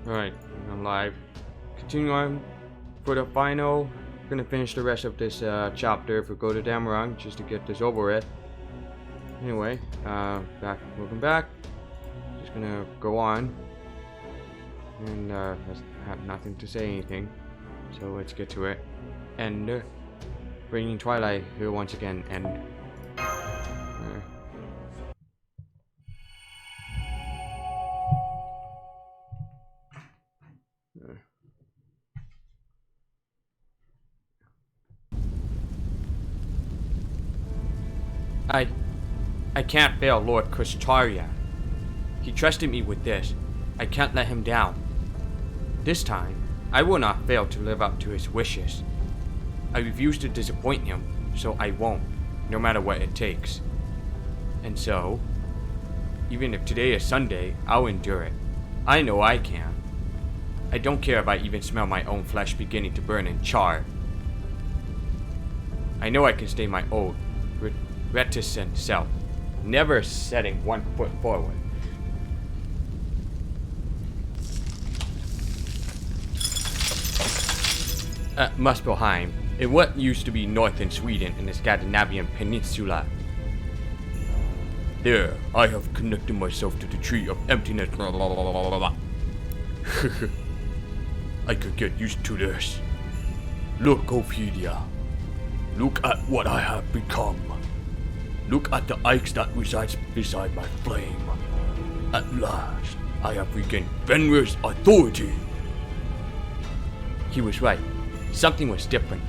Alright, I'm live. Continue on for the final. Gonna finish the rest of this chapter for Götterdämmerung just to get this over with. Anyway, welcome back. Just gonna go on. And have nothing to say anything. So let's get to it. And bringing Twilight here once again. And I can't fail Lord Kustaria. He trusted me with this. I can't let him down. This time, I will not fail to live up to his wishes. I refuse to disappoint him, so I won't, no matter what it takes. And so, even if today is Sunday, I'll endure it. I know I can. I don't care if I even smell my own flesh beginning to burn and char. I know I can stay my old, reticent self, never setting one foot forward. Muspelheim, in what used to be northern Sweden in the Scandinavian peninsula. There, I have connected myself to the tree of emptiness. I could get used to this. Look, Ophelia. Look at what I have become. Look at the ice that resides beside my flame. At last, I have regained Fenrir's authority. He was right. Something was different.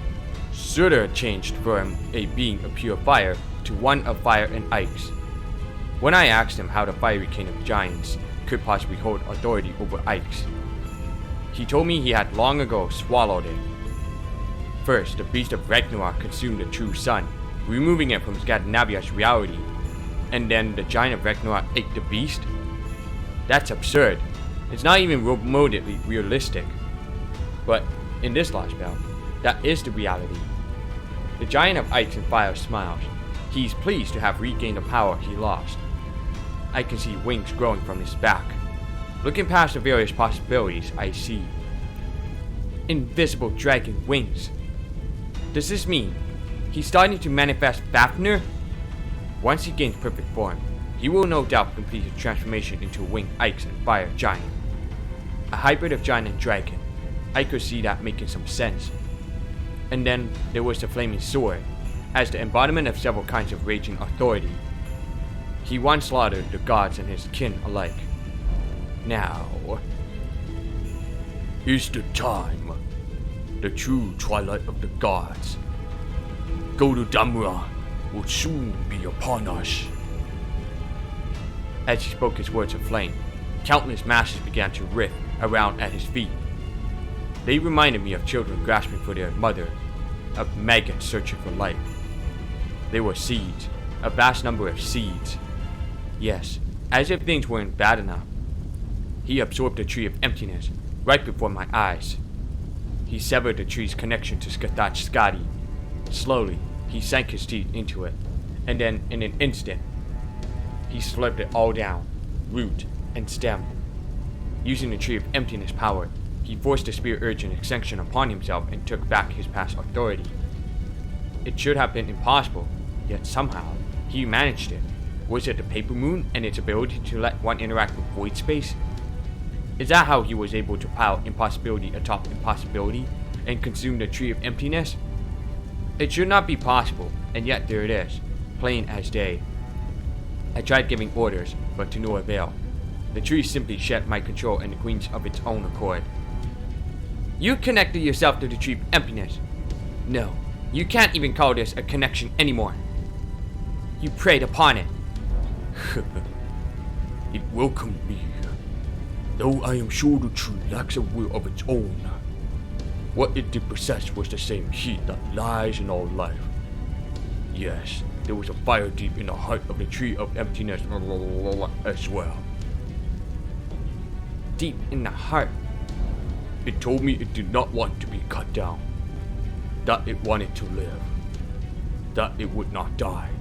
Surtur had changed from a being of pure fire to one of fire and ice. When I asked him how the fiery king of giants could possibly hold authority over ice, he told me he had long ago swallowed it. First, the beast of Ragnarok consumed the true sun, removing it from Scandinavia's reality, and then the giant of Ragnarok ate the beast? That's absurd. It's not even remotely realistic. But in this Lostbelt, that is the reality. The giant of ice and fire smiles. He's pleased to have regained the power he lost. I can see wings growing from his back. Looking past the various possibilities, I see invisible dragon wings. Does this mean he's starting to manifest Fafnir? Once he gains perfect form, he will no doubt complete his transformation into a winged ice and fire giant. A hybrid of giant and dragon. I could see that making some sense. And then there was the flaming sword, as the embodiment of several kinds of raging authority. He once slaughtered the gods and his kin alike. Now is the time. The true twilight of the gods. Götterdämmerung will soon be upon us. As he spoke his words of flame, countless masses began to writhe around at his feet. They reminded me of children grasping for their mother, of maggots searching for life. They were seeds, a vast number of seeds. Yes, as if things weren't bad enough. He absorbed the tree of emptiness right before my eyes. He severed the tree's connection to Skadi. Slowly, he sank his teeth into it, and then in an instant, he slurped it all down, root and stem. Using the tree of emptiness power, he forced the spirit urge and extinction upon himself and took back his past authority. It should have been impossible, yet somehow, he managed it. Was it the paper moon and its ability to let one interact with void space? Is that how he was able to pile impossibility atop impossibility and consume the tree of emptiness? It should not be possible, and yet there it is, plain as day. I tried giving orders, but to no avail. The tree simply shed my control and the queens of its own accord. You connected yourself to the tree of emptiness. No, you can't even call this a connection anymore. You preyed upon it. It welcomed me, though I am sure the tree lacks a will of its own. What it did possess was the same heat that lies in all life. Yes, there was a fire deep in the heart of the tree of emptiness as well. Deep in the heart? It told me it did not want to be cut down, that it wanted to live, that it would not die,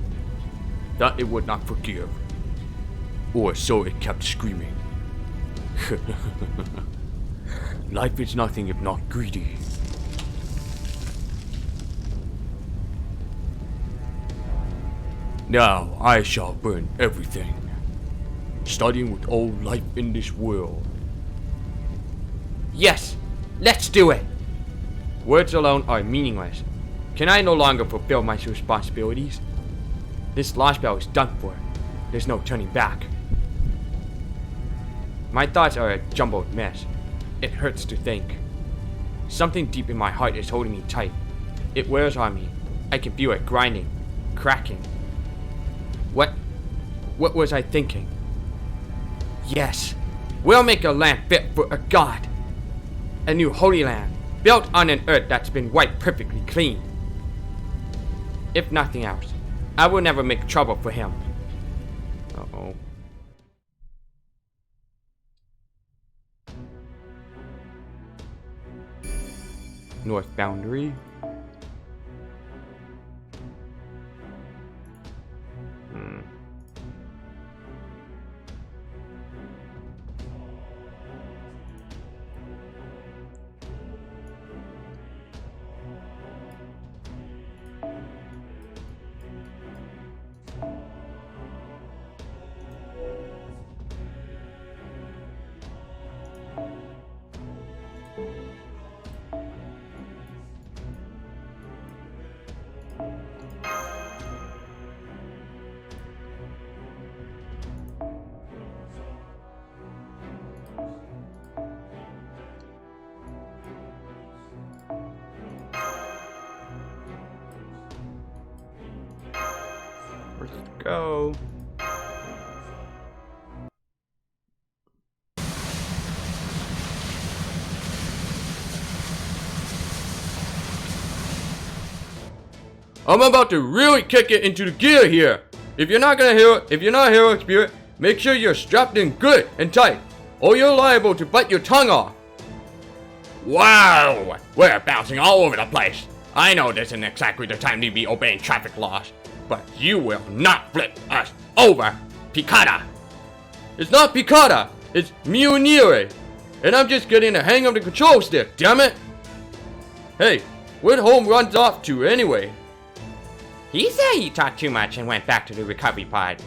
that it would not forgive, or so it kept screaming. Life is nothing if not greedy. Now I shall burn everything, starting with all life in this world. Yes, let's do it! Words alone are meaningless. Can I no longer fulfill my responsibilities? This Lostbelt is done for. There's no turning back. My thoughts are a jumbled mess. It hurts to think. Something deep in my heart is holding me tight. It wears on me. I can feel it grinding, cracking. What was I thinking? Yes, we'll make a land fit for a god. A new holy land, built on an earth that's been wiped perfectly clean. If nothing else, I will never make trouble for him. Uh-oh. North boundary. Let's go. I'm about to really kick it into the gear here. If you're not heroic spirit, make sure you're strapped in good and tight, or you're liable to bite your tongue off. Wow! We're bouncing all over the place. I know this isn't exactly the time to be obeying traffic laws, but you will not flip us over, Picada! It's not Picada, it's Mjolnir, and I'm just getting the hang of the control stick, damn it! Hey, where'd Home runs off to anyway? He said he talked too much and went back to the recovery pod.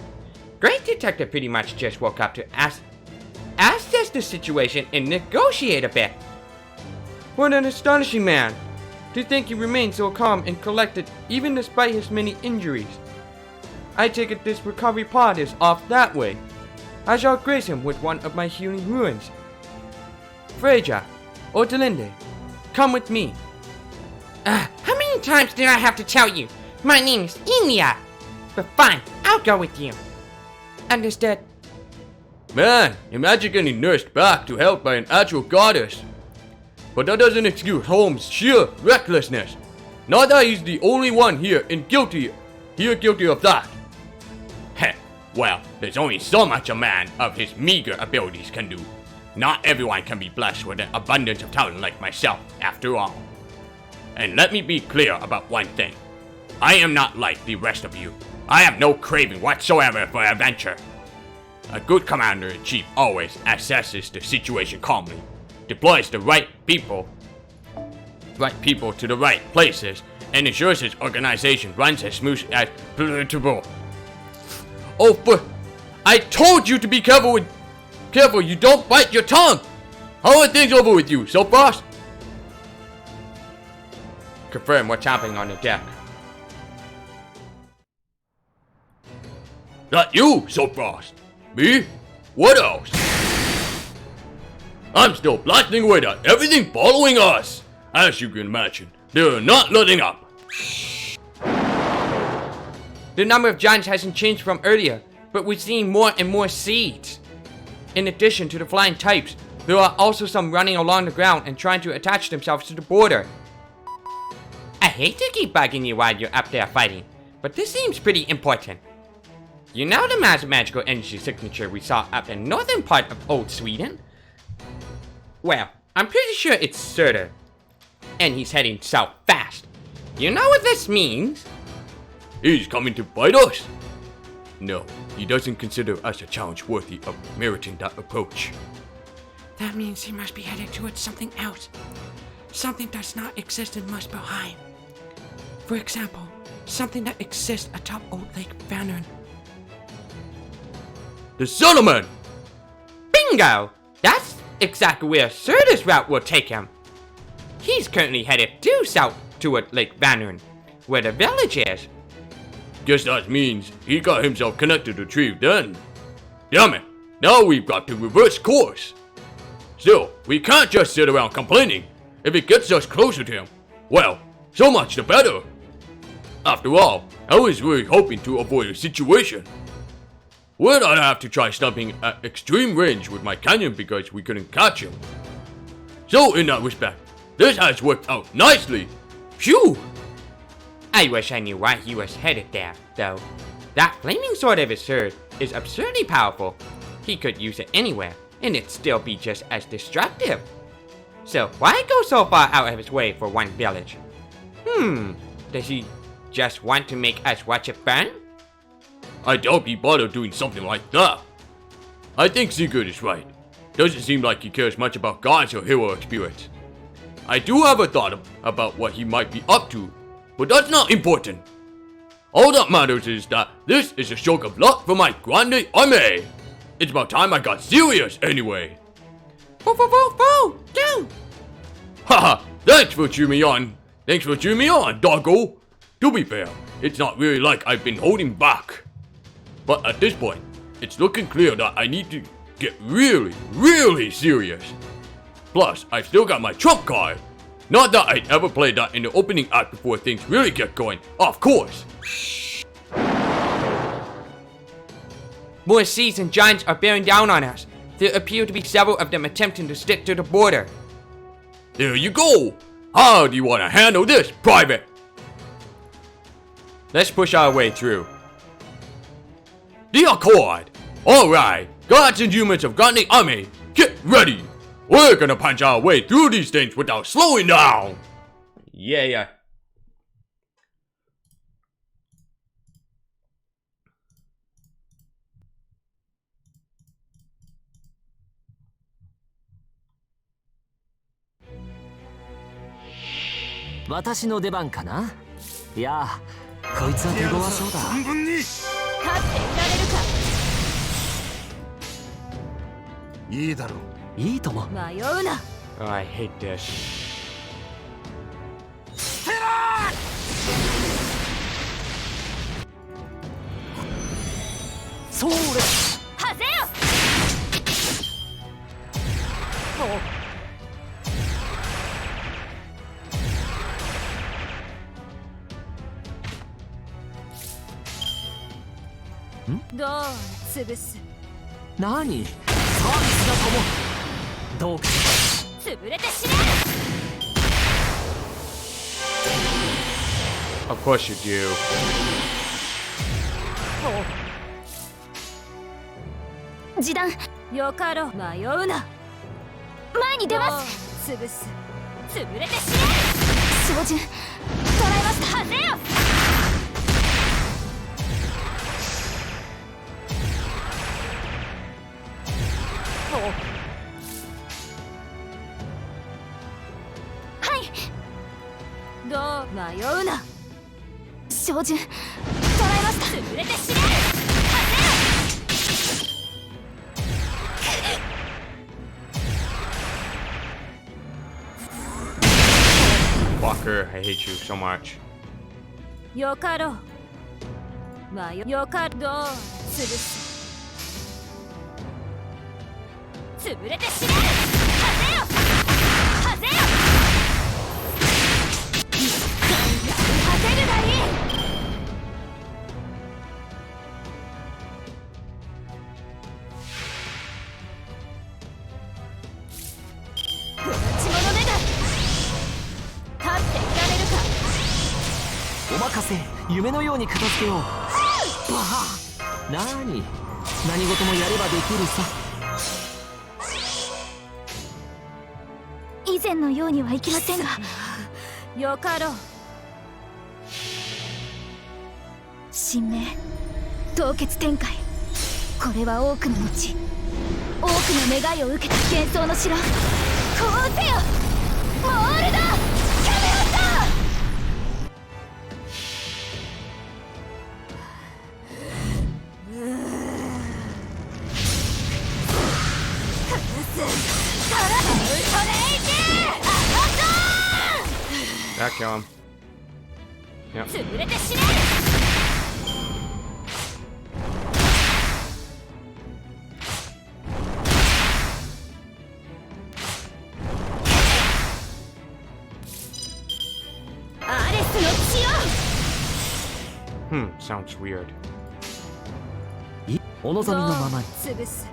Great Detective pretty much just woke up to assess the situation and negotiate a bit. What an astonishing man! To think he remained so calm and collected even despite his many injuries. I take it this recovery pod is off that way. I shall grace him with one of my healing ruins. Freja, or Delinde, come with me. How many times did I have to tell you? My name's Ilia. But fine, I'll go with you. Understood. Man, imagine getting nursed back to health by an actual goddess. But that doesn't excuse Holmes' sheer recklessness. Not that he's the only one here guilty of that. Heh, well, there's only so much a man of his meager abilities can do. Not everyone can be blessed with an abundance of talent like myself, after all. And let me be clear about one thing. I am not like the rest of you. I have no craving whatsoever for adventure. A good commander-in-chief always assesses the situation calmly, deploys the right people to the right places, and ensures his organization runs as smooth as possible. Oh, but I told you to be careful, you don't bite your tongue! How are things over with you, Soapfrost? Confirm what's happening on the deck. Not you, Soapfrost. Me? What else? I'm still blasting away at everything following us. As you can imagine, they're not letting up. The number of giants hasn't changed from earlier, but we're seeing more and more seeds. In addition to the flying types, there are also some running along the ground and trying to attach themselves to the border. I hate to keep bugging you while you're up there fighting, but this seems pretty important. You know the magical energy signature we saw up in northern part of old Sweden? Well, I'm pretty sure it's Surtur. And he's heading south fast. You know what this means? He's coming to fight us. No, he doesn't consider us a challenge worthy of meriting that approach. That means he must be headed towards something else. Something does not exist in Lostbelt. For example, something that exists atop Old Lake Vanern. The settlement! Bingo! That's exactly where Serta's route will take him. He's currently headed due south toward Lake Vanern, where the village is. Guess that means he got himself connected to Tree then. Damn it! Now we've got to reverse course. Still, we can't just sit around complaining. If it gets us closer to him, well, so much the better. After all, I was really hoping to avoid a situation where I'd have to try stopping at extreme range with my cannon because we couldn't catch him. So in that respect, this has worked out nicely. Phew! I wish I knew why he was headed there, though. That flaming sword of his sword is absurdly powerful. He could use it anywhere, and it'd still be just as destructive. So why go so far out of his way for one village? Does he just want to make us watch it burn? I doubt he'd bother doing something like that. I think Sigurd is right. Doesn't seem like he cares much about gods or hero experience. I do have a thought about what he might be up to, but that's not important. All that matters is that this is a stroke of luck for my grande army. It's about time I got serious anyway. Down! Haha, thanks for cheering me on, doggo. To be fair, it's not really like I've been holding back. But at this point, it's looking clear that I need to get really, really serious. Plus, I've still got my trump card. Not that I'd ever play that in the opening act before things really get going, of course. More seasoned giants are bearing down on us. There appear to be several of them attempting to stick to the border. There you go. How do you want to handle this, Private? Let's push our way through. The Accord. Alright, gods and humans of Grande Army, get ready. We're gonna punch our way through these things without slowing down. Yeah. 私の出番かな。いや、こいつは手強そうだ。存分に立っていられるか。いいだろう。いいとも。迷うな。 Oh, I hate this. それ。はせよ。どう潰す。何？サービスだとも。どうか。潰れて死ね。 Of course you do. 示弾。よかろう。迷うな。前に出ます。潰す。潰れて死ね。照準。捉えました。はせよ。はい。どう迷うな。照準。捉えました。潰れて死ね。はせよ。 Fucker, I hate you so much. よかろう。よかどう潰す。潰れて死ね。はせよ。はせよ。はせるがいい。不立ち者めが。 お任せ。夢のように片付けよう。バー。何事もやればできるさ。以前のようにはいきませんが。よかろう。神明凍結展開。これは多くの後多くの願いを受けた幻想の城、こうせよモールド・キャメロット。That kill him. Yep. 潰れて死ね。アレスの血を。Sounds weird. お望みのままに。潰す。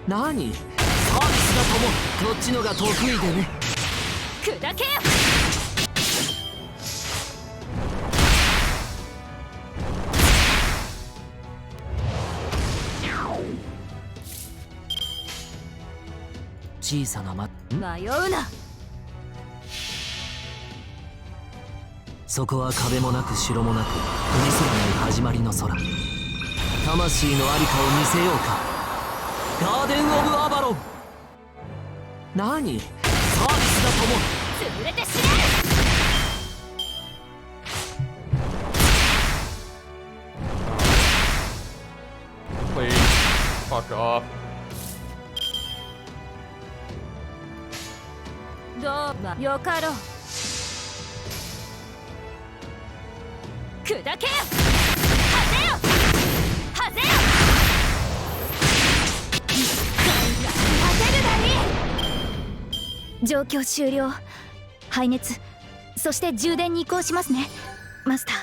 何？サービスだともこっちのが得意でね。砕けよ。小さな迷うな。そこは壁もなく城もなく海空の始まりの空。魂のありかを見せようか。ガーデン・オブ・アバロン。何？サービスだとも。潰れて死ね。Please, fuck off. どうよかろう。砕けよ。はぜよ。はぜよ。当てるがいい。状況終了。排熱、そして充電に移行しますね、マスター。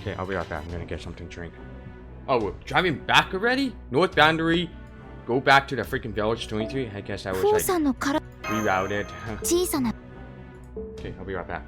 Okay, I'll be right back. I'm gonna get something to drink. Oh, we're driving back already? North boundary. Go back to the freaking village 23. I guess I was 父 like さんのから rerouted. 小さな Okay, I'll be right back.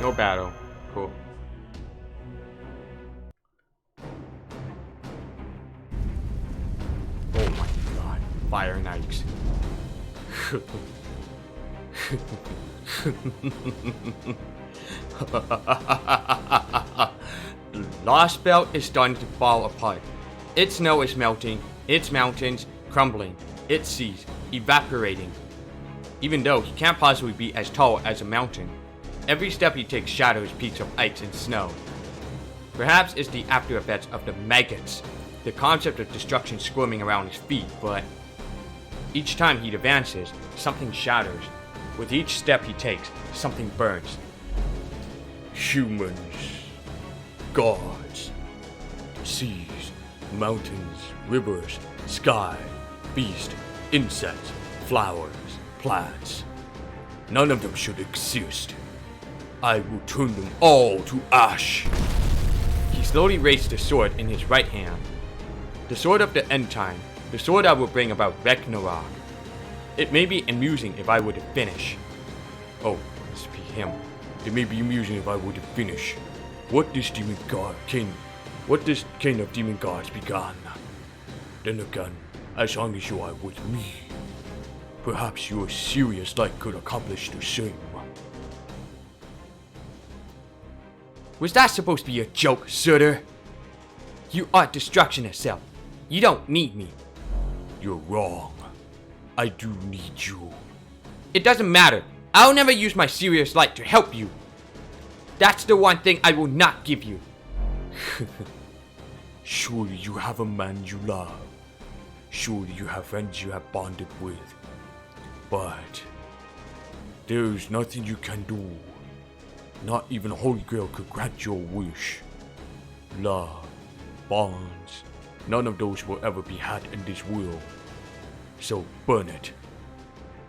No battle. Cool. Oh my god. Fire knights. The Lostbelt is starting to fall apart. Its snow is melting, its mountains crumbling, its seas evaporating. Even though he can't possibly be as tall as a mountain, every step he takes shadows peaks of ice and snow. Perhaps it's the after effects of the maggots, the concept of destruction squirming around his feet, but each time he advances, something shatters. With each step he takes, something burns. Humans. gods. Seas, mountains, rivers, sky, beast, insects, flowers, plants. None of them should exist. I will turn them all to ash. He slowly raised the sword in his right hand. The sword of the end time, the sword I will bring about Ragnarok. It may be amusing if I were to finish. Oh, this be him. It may be amusing if I were to finish. What this king of demon gods began. Then again, as long as you are with me, perhaps your serious light could accomplish the same. Was that supposed to be a joke, Surtur? You are destruction itself. You don't need me. You're wrong. I do need you. It doesn't matter. I'll never use my serious light to help you. That's the one thing I will not give you. Surely you have a man you love. Surely you have friends you have bonded with. But there is nothing you can do. Not even Holy Grail could grant your wish. Love, bonds, none of those will ever be had in this world. So burn it.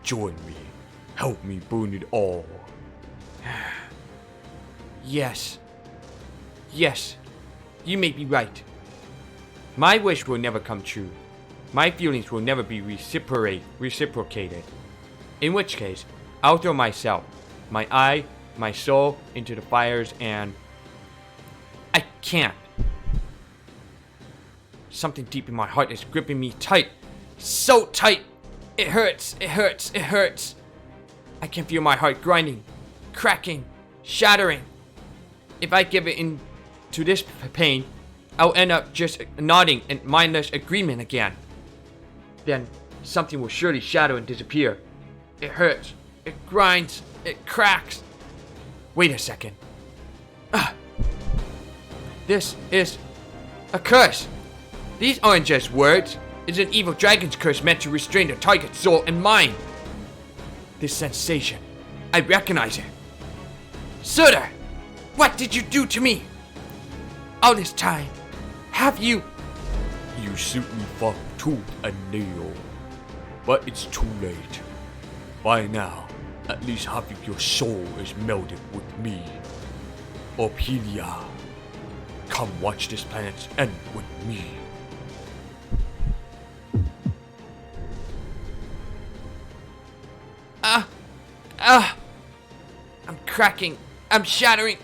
Join me. Help me burn it all. Yes. Yes. You may be right. My wish will never come true. My feelings will never be reciprocated. In which case, I'll throw myself, my eye, my soul into the fires and... I can't. Something deep in my heart is gripping me tight. So tight! It hurts, it hurts, it hurts. I can feel my heart grinding, cracking, shattering. If I give it in to this pain, I'll end up just nodding in mindless agreement again. Then something will surely shatter and disappear. It hurts, it grinds, it cracks. Wait a second. This is a curse. These aren't just words. It's an evil dragon's curse meant to restrain the target's soul and mind. This sensation, I recognize it. Surtur, what did you do to me? All this time, have you... You suit me for tooth and nail. But it's too late. By now, at least half of your soul is melded with me. Ophelia, come watch this planet's end with me. I'm cracking. I'm shattering.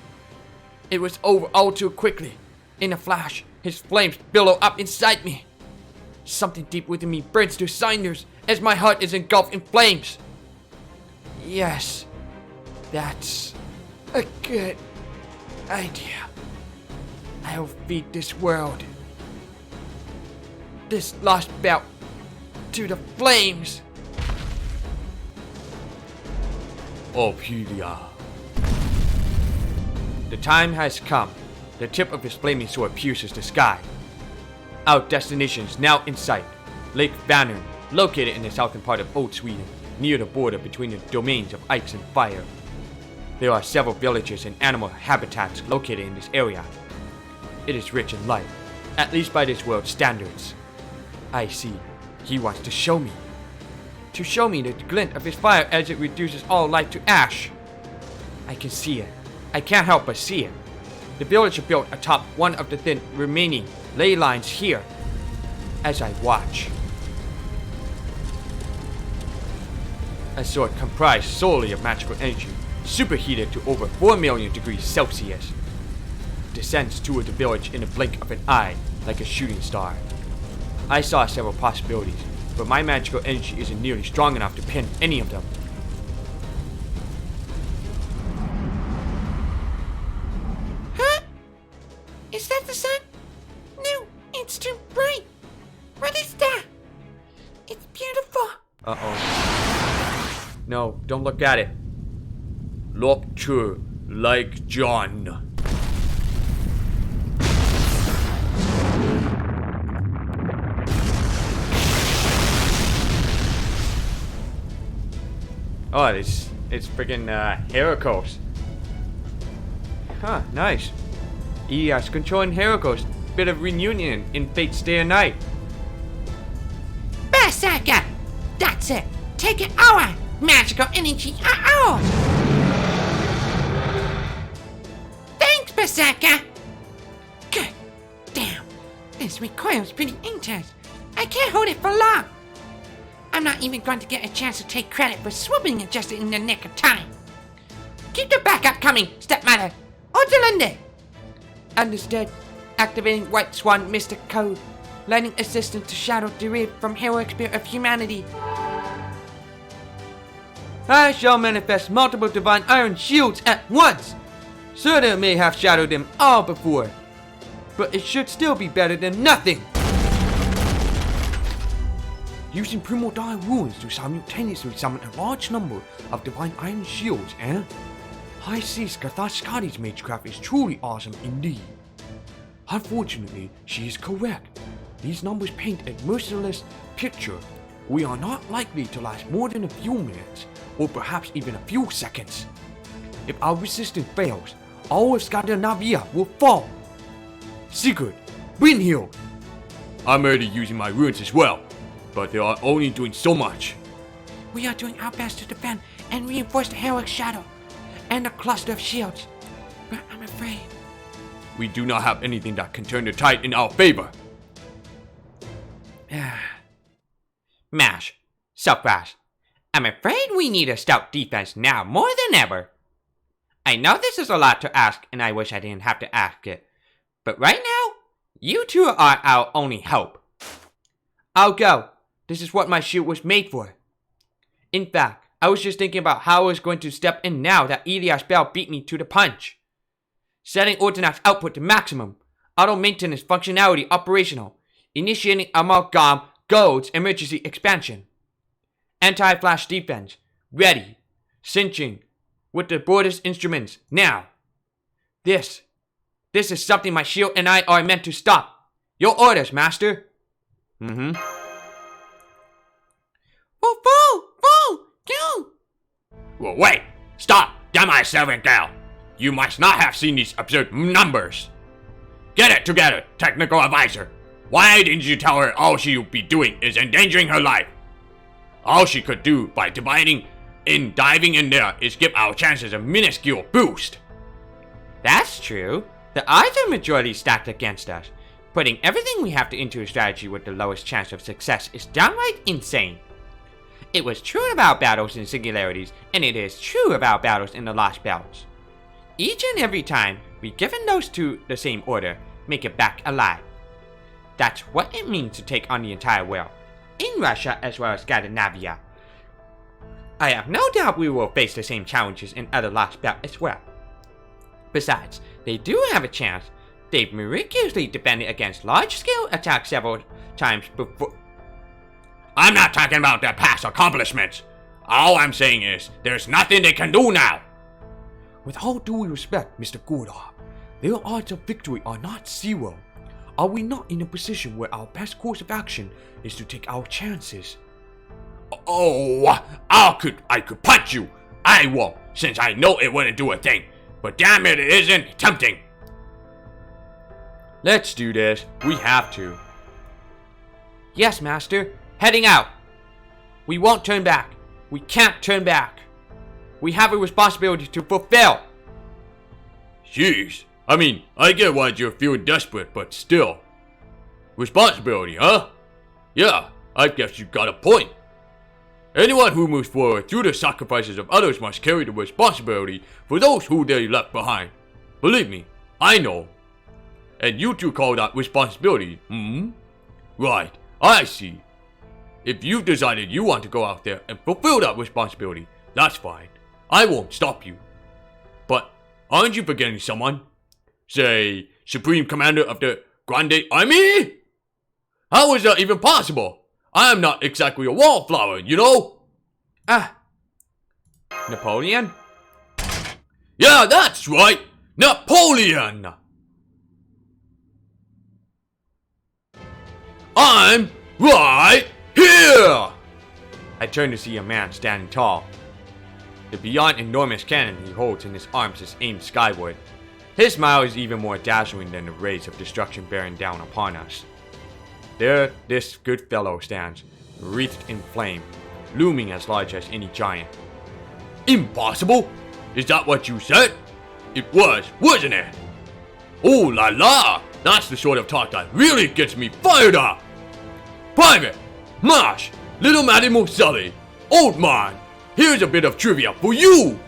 It was over all too quickly. In a flash, his flames billow up inside me. Something deep within me burns to cinders as my heart is engulfed in flames. Yes, that's a good idea. I'll feed this world, this Lostbelt, to the flames. Ophelia. The time has come. The tip of his flaming sword pierces the sky. Our destination is now in sight. Lake Vänern, located in the southern part of Old Sweden, near the border between the domains of ice and fire. There are several villages and animal habitats located in this area. It is rich in life, at least by this world's standards. I see. He wants to show me. To show me the glint of his fire as it reduces all life to ash. I can see it. I can't help but see it. The village is built atop one of the thin remaining ley lines here. As I watch, a sword comprised solely of magical energy, superheated to over 4 million degrees Celsius, descends toward the village in the blink of an eye like a shooting star. I saw several possibilities, but my magical energy isn't nearly strong enough to pin any of them. Huh? Is that the sun? No, it's too bright. What is that? It's beautiful. Uh-oh. No, don't look at it. Look to like John. Oh, it's freaking Heracles. Huh, nice. Yes, controlling Heracles. Bit of reunion in Fate's Day and Night. Berserker! That's it! Take it our magical energy out! Thanks, Berserker! Good. Damn. This recoil's pretty intense. I can't hold it for long. I'm not even going to get a chance to take credit for swooping it just in the nick of time. Keep the backup coming, stepmother. Odalinde! Understood. Activating White Swan Mystic Code. Lending assistance to Shadow derived from heroic spirit of humanity. I shall manifest multiple divine iron shields at once. Surtur may have shadowed them all before, but it should still be better than nothing. Using primordial runes to simultaneously summon a large number of divine iron shields, eh? I see Skathashkadi's magecraft is truly awesome indeed. Unfortunately, she is correct. These numbers paint a merciless picture. We are not likely to last more than a few minutes, or perhaps even a few seconds. If our resistance fails, all of Scandinavia will fall. Sigurd, Brynhild! I'm already using my runes as well, but they are only doing so much. We are doing our best to defend and reinforce the heroic shadow and the cluster of shields, but I'm afraid. We do not have anything that can turn the tide in our favor. Mash, Supras, I'm afraid we need a stout defense now more than ever. I know this is a lot to ask, and I wish I didn't have to ask it, but right now, you two are our only hope. I'll go. This is what my shield was made for. In fact, I was just thinking about how I was going to step in now that Elias Bell beat me to the punch. Setting Ordinance output to maximum. Auto maintenance functionality operational. Initiating Amalgam Gold's emergency expansion. Anti-flash defense. Ready. Cinching. With the Borders instruments. Now. This is something my shield and I are meant to stop. Your orders, master. Go! Well, wait! Stop! Damn my servant girl! You must not have seen these absurd numbers! Get it together, technical advisor! Why didn't you tell her all she would be doing is endangering her life? All she could do by diving in there is give our chances a minuscule boost! That's true. The odds are majority stacked against us. Putting everything we have into a strategy with the lowest chance of success is downright insane. It was true about battles in singularities, and it is true about battles in the Lostbelt. Each and every time, we've given those two the same order, make it back alive. That's what it means to take on the entire world, in Russia as well as Scandinavia. I have no doubt we will face the same challenges in other Lostbelt as well. Besides, they do have a chance. They've miraculously defended against large-scale attacks several times before. I'm not talking about their past accomplishments. All I'm saying is, there's nothing they can do now. With all due respect, Mr. Gordon, their odds of victory are not zero. Are we not in a position where our best course of action is to take our chances? Oh, I could punch you. I won't, since I know it wouldn't do a thing. But damn it isn't tempting. Let's do this. We have to. Yes, master. Heading out. We won't turn back. We can't turn back. We have a responsibility to fulfill. Jeez. I mean, I get why you're feeling desperate, but still. Responsibility, huh? Yeah, I guess you got a point. Anyone who moves forward through the sacrifices of others must carry the responsibility for those who they left behind. Believe me, I know. And you two call that responsibility, Right, I see. If you've decided you want to go out there and fulfill that responsibility, that's fine. I won't stop you. But aren't you forgetting someone? Say, Supreme Commander of the Grande Army? How is that even possible? I am not exactly a wallflower, you know? Napoleon? Yeah, that's right! Napoleon! I'm right here! I turn to see a man standing tall. The beyond enormous cannon he holds in his arms is aimed skyward. His smile is even more dazzling than the rays of destruction bearing down upon us. There this good fellow stands, wreathed in flame, looming as large as any giant. Impossible? Is that what you said? It was, wasn't it? Oh la la! That's the sort of talk that really gets me fired up! Private! Marsh! Little Mademoiselle Sully! Old man! Here's a bit of trivia for you!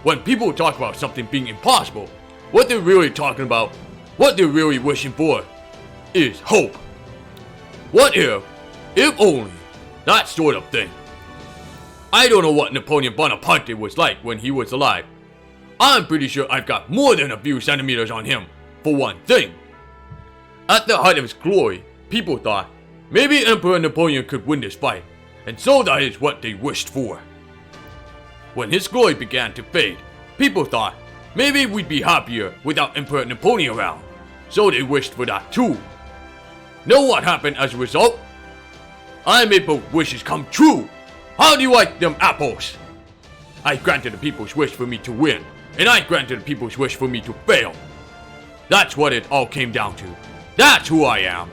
When people talk about something being impossible, what they're really talking about, what they're really wishing for, is hope. What if only, that sort of thing. I don't know what Napoleon Bonaparte was like when he was alive. I'm pretty sure I've got more than a few centimeters on him, for one thing. At the height of his glory, people thought, maybe Emperor Napoleon could win this fight, and so that is what they wished for. When his glory began to fade, people thought, maybe we'd be happier without Emperor Napoleon around, so they wished for that too. Know what happened as a result? I made both wishes come true. How do you like them apples? I granted the people's wish for me to win, and I granted the people's wish for me to fail. That's what it all came down to. That's who I am.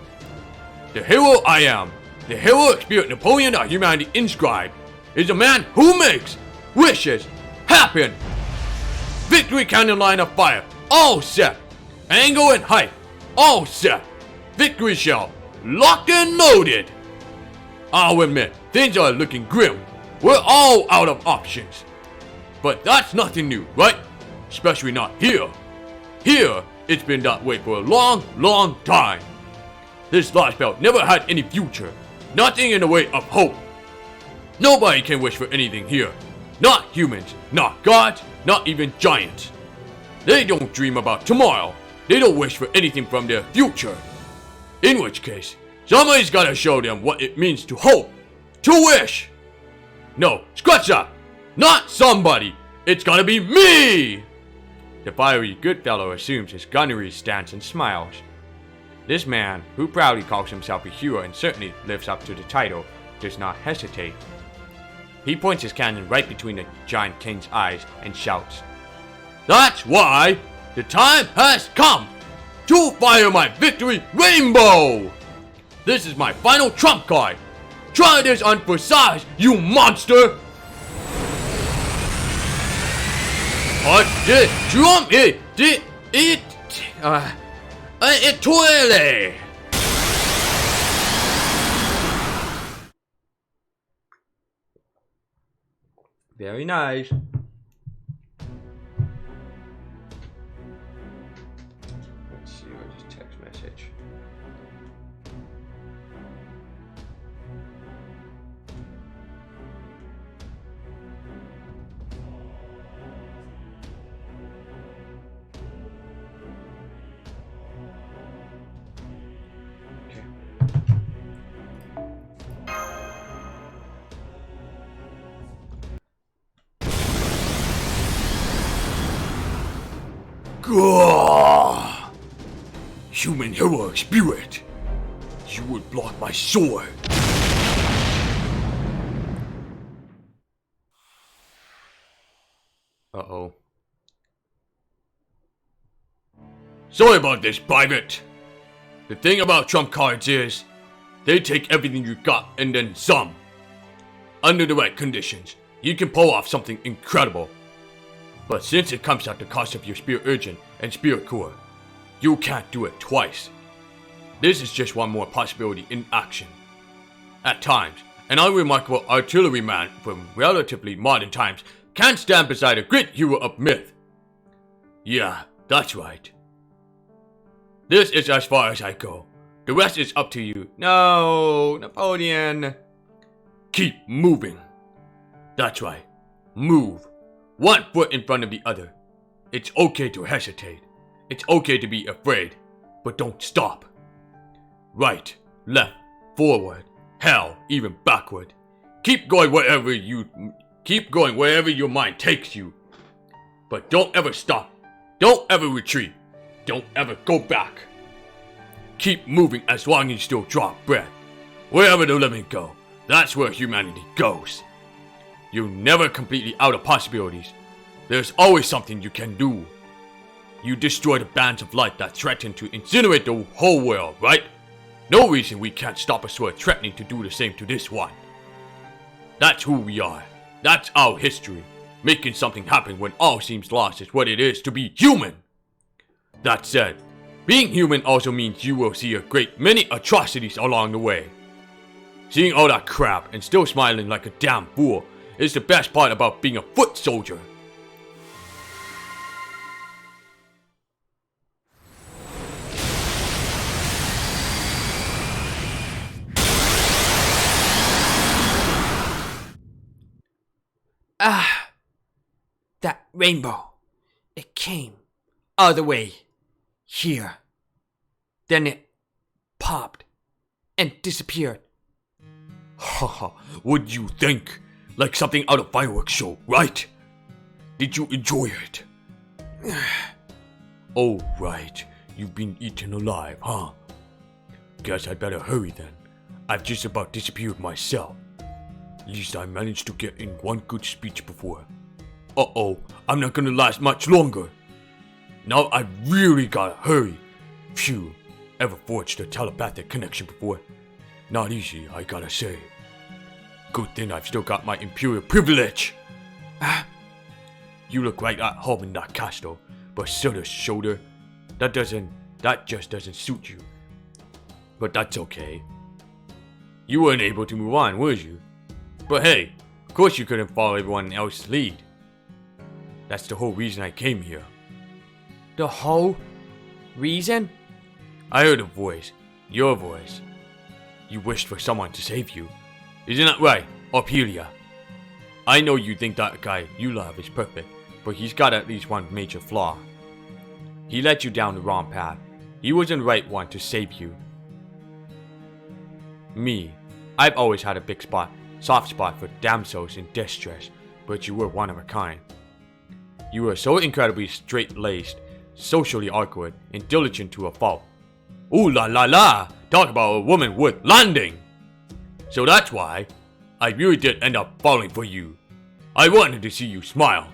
The hero I am, the heroic spirit Napoleon that humanity inscribed, is a man who makes wishes happen. Victory cannon line of fire, all set. Angle and height, all set. Victory shell, locked and loaded. I'll admit, things are looking grim. We're all out of options. But that's nothing new, right? Especially not here. Here, it's been that way for a long, long time. This Lostbelt never had any future. Nothing in the way of hope. Nobody can wish for anything here. Not humans, not gods, not even giants. They don't dream about tomorrow. They don't wish for anything from their future. In which case, somebody's gotta show them what it means to hope, to wish. No, scratch that. Not somebody. It's gotta be me. The fiery good fellow assumes his gunnery stance and smiles. This man, who proudly calls himself a hero and certainly lives up to the title, does not hesitate. He points his cannon right between the giant king's eyes and shouts, That's why the time has come to fire my victory rainbow! This is my final trump card! Try this on for size, you monster! Trump it toilet! very nice. Let's see what this text message. Gah! Human heroic spirit! You would block my sword! Uh-oh. Sorry about this, Private. The thing about trump cards is, they take everything you got and then some. Under the right conditions, you can pull off something incredible. But since it comes at the cost of your spirit urgent and spirit core, you can't do it twice. This is just one more possibility in action. At times, an unremarkable artilleryman from relatively modern times can't stand beside a great hero of myth. Yeah, that's right. This is as far as I go. The rest is up to you. No, Napoleon. Keep moving. That's right. Move. One foot in front of the other. It's okay to hesitate. It's okay to be afraid. But don't stop. Right, left, forward, hell, even backward. Keep going wherever your mind takes you. But don't ever stop. Don't ever retreat. Don't ever go back. Keep moving as long as you still draw breath. Wherever the living go, that's where humanity goes. You're never completely out of possibilities. There's always something you can do. You destroy the bands of light that threaten to incinerate the whole world, right? No reason we can't stop a sword threatening to do the same to this one. That's who we are. That's our history. Making something happen when all seems lost is what it is to be human. That said, being human also means you will see a great many atrocities along the way. Seeing all that crap and still smiling like a damn fool is the best part about being a foot soldier. That rainbow. It came all the way here. Then it popped and disappeared. Haha, what'd you think? Like something out of fireworks show, right? Did you enjoy it? Oh, right. You've been eaten alive, huh? Guess I'd better hurry then. I've just about disappeared myself. At least I managed to get in one good speech before. Uh-oh, I'm not gonna last much longer. Now I really gotta hurry. Phew, ever forged a telepathic connection before? Not easy, I gotta say. Good thing I've still got my imperial privilege. You look right at home in that castle, but Soda's shoulder, that just doesn't suit you. But that's okay. You weren't able to move on, were you? But hey, of course you couldn't follow everyone else's lead. That's the whole reason I came here. The whole reason? I heard a voice. Your voice. You wished for someone to save you. Isn't that right, Ophelia? I know you think that guy you love is perfect, but he's got at least one major flaw. He led you down the wrong path. He wasn't the right one to save you. Me, I've always had a soft spot for damsels in distress, but you were one of a kind. You were so incredibly straight-laced, socially awkward, and diligent to a fault. Ooh la la la! Talk about a woman worth landing! So that's why I really did end up falling for you. I wanted to see you smile.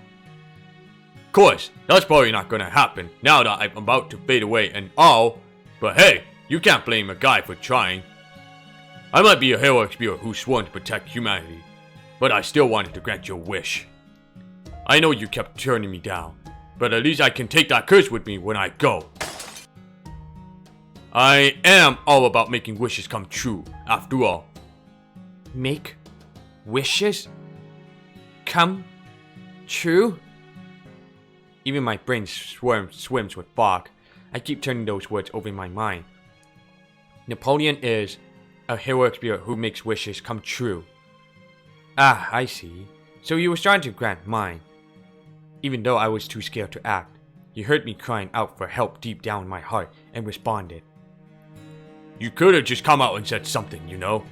Of course, that's probably not gonna happen now that I'm about to fade away and all, but hey, you can't blame a guy for trying. I might be a heroic spirit who's sworn to protect humanity, but I still wanted to grant your wish. I know you kept turning me down, but at least I can take that curse with me when I go. I am all about making wishes come true, after all. Make wishes come true? Even my brain swims with fog. I keep turning those words over in my mind. Napoleon is a heroic spirit who makes wishes come true. Ah, I see. So he was trying to grant mine. Even though I was too scared to act, he heard me crying out for help deep down in my heart and responded. You could have just come out and said something, you know?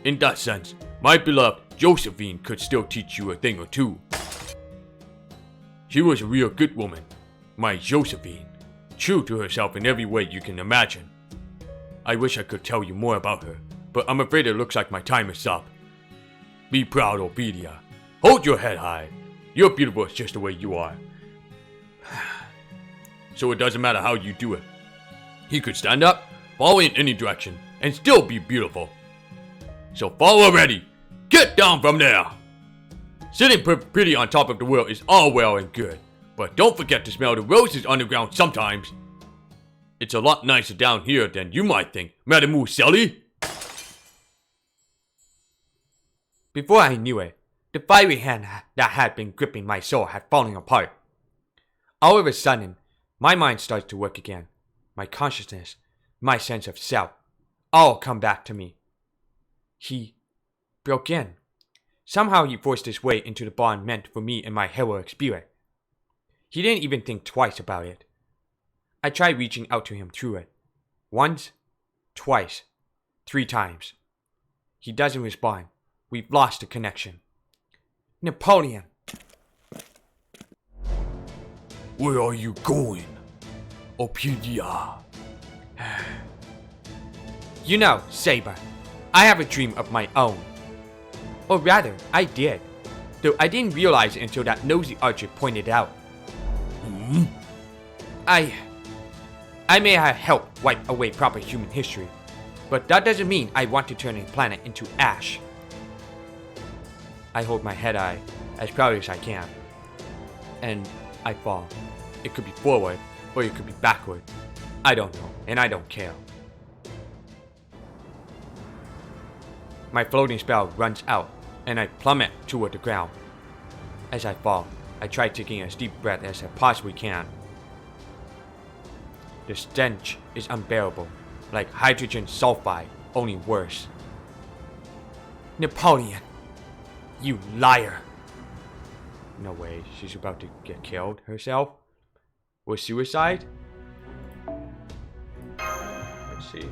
In that sense, my beloved Josephine could still teach you a thing or two. She was a real good woman, my Josephine, true to herself in every way you can imagine. I wish I could tell you more about her, but I'm afraid it looks like my time is up. Be proud, Ophelia. Hold your head high. You're beautiful just the way you are. So it doesn't matter how you do it. He could stand up, follow in any direction, and still be beautiful. So fall already. Get down from there. Sitting pretty on top of the world is all well and good, but don't forget to smell the roses underground sometimes. It's a lot nicer down here than you might think, Mademoiselle. Before I knew it, the fiery hand that had been gripping my soul had fallen apart. All of a sudden, my mind started to work again. My consciousness, my sense of self, all come back to me. He broke in. Somehow he forced his way into the bond meant for me and my heroic spirit. He didn't even think twice about it. I tried reaching out to him through it. Once, twice, 3 times. He doesn't respond. We've lost the connection. Napoleon! Where are you going, Ophelia? You know, Saber, I have a dream of my own. Or rather, I did. Though I didn't realize it until that nosy archer pointed out. I may have helped wipe away proper human history, but that doesn't mean I want to turn a planet into ash. I hold my head high, as proud as I can, and I fall. It could be forward, or it could be backward. I don't know, and I don't care. My floating spell runs out, and I plummet toward the ground. As I fall, I try taking as deep breath as I possibly can. The stench is unbearable, like hydrogen sulfide, only worse. Napoleon! You liar! No way, she's about to get killed herself? With suicide? Let's see.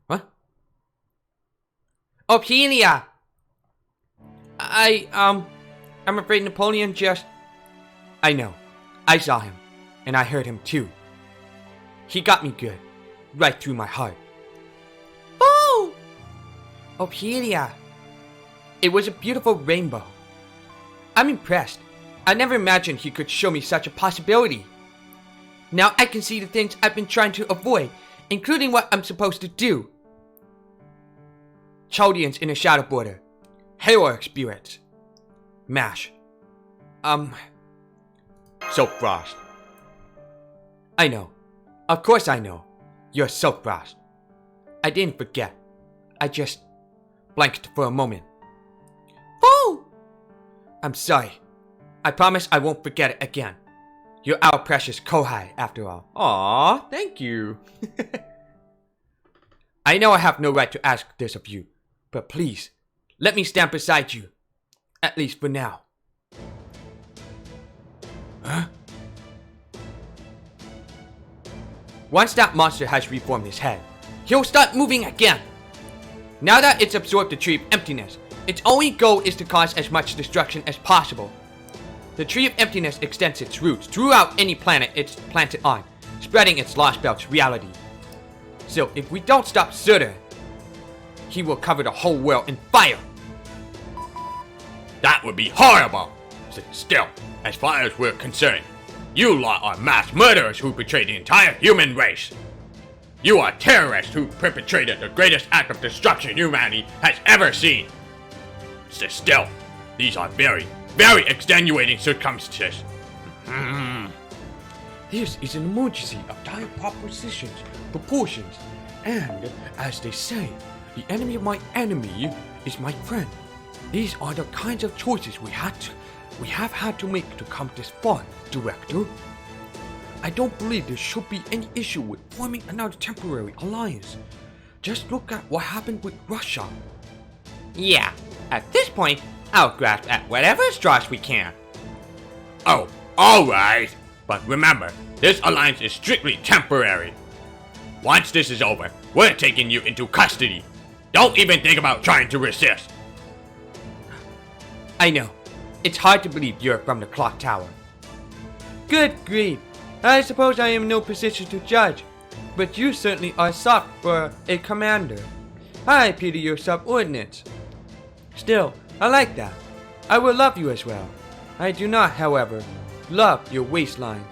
What? Ophelia! I'm afraid Napoleon just... I know. I saw him. And I heard him too. He got me good. Right through my heart. Oh! Ophelia! It was a beautiful rainbow. I'm impressed. I never imagined he could show me such a possibility. Now I can see the things I've been trying to avoid, including what I'm supposed to do. Chaldeans in the Shadow Border. Heroic spirits. MASH. Soapfrost. I know. Of course I know. You're Soapfrost. I didn't forget. I just blanked for a moment. Oh! I'm sorry. I promise I won't forget it again. You're our precious Kohai, after all. Aww, thank you. I know I have no right to ask this of you, but please, let me stand beside you. At least for now. Huh? Once that monster has reformed his head, he'll start moving again. Now that it's absorbed the Tree of Emptiness, its only goal is to cause as much destruction as possible. The Tree of Emptiness extends its roots throughout any planet it's planted on, spreading its Lostbelt's reality. So if we don't stop Surtur, he will cover the whole world in fire. That would be horrible! Still, as far as we're concerned, you lot are mass murderers who betrayed the entire human race. You are terrorists who perpetrated the greatest act of destruction humanity has ever seen. Still, these are very, very extenuating circumstances. This is an emergency of dire proportions, and, as they say, the enemy of my enemy is my friend. These are the kinds of choices we have had to make to come this far, Director. I don't believe there should be any issue with forming another temporary alliance. Just look at what happened with Russia. Yeah, at this point, I'll grasp at whatever straws we can. Oh, alright! But remember, this alliance is strictly temporary. Once this is over, we're taking you into custody. Don't even think about trying to resist. I know. It's hard to believe you're from the clock tower. Good grief. I suppose I am in no position to judge, but you certainly are soft for a commander. I pity your subordinates. Still, I like that. I will love you as well. I do not, however, love your waistline.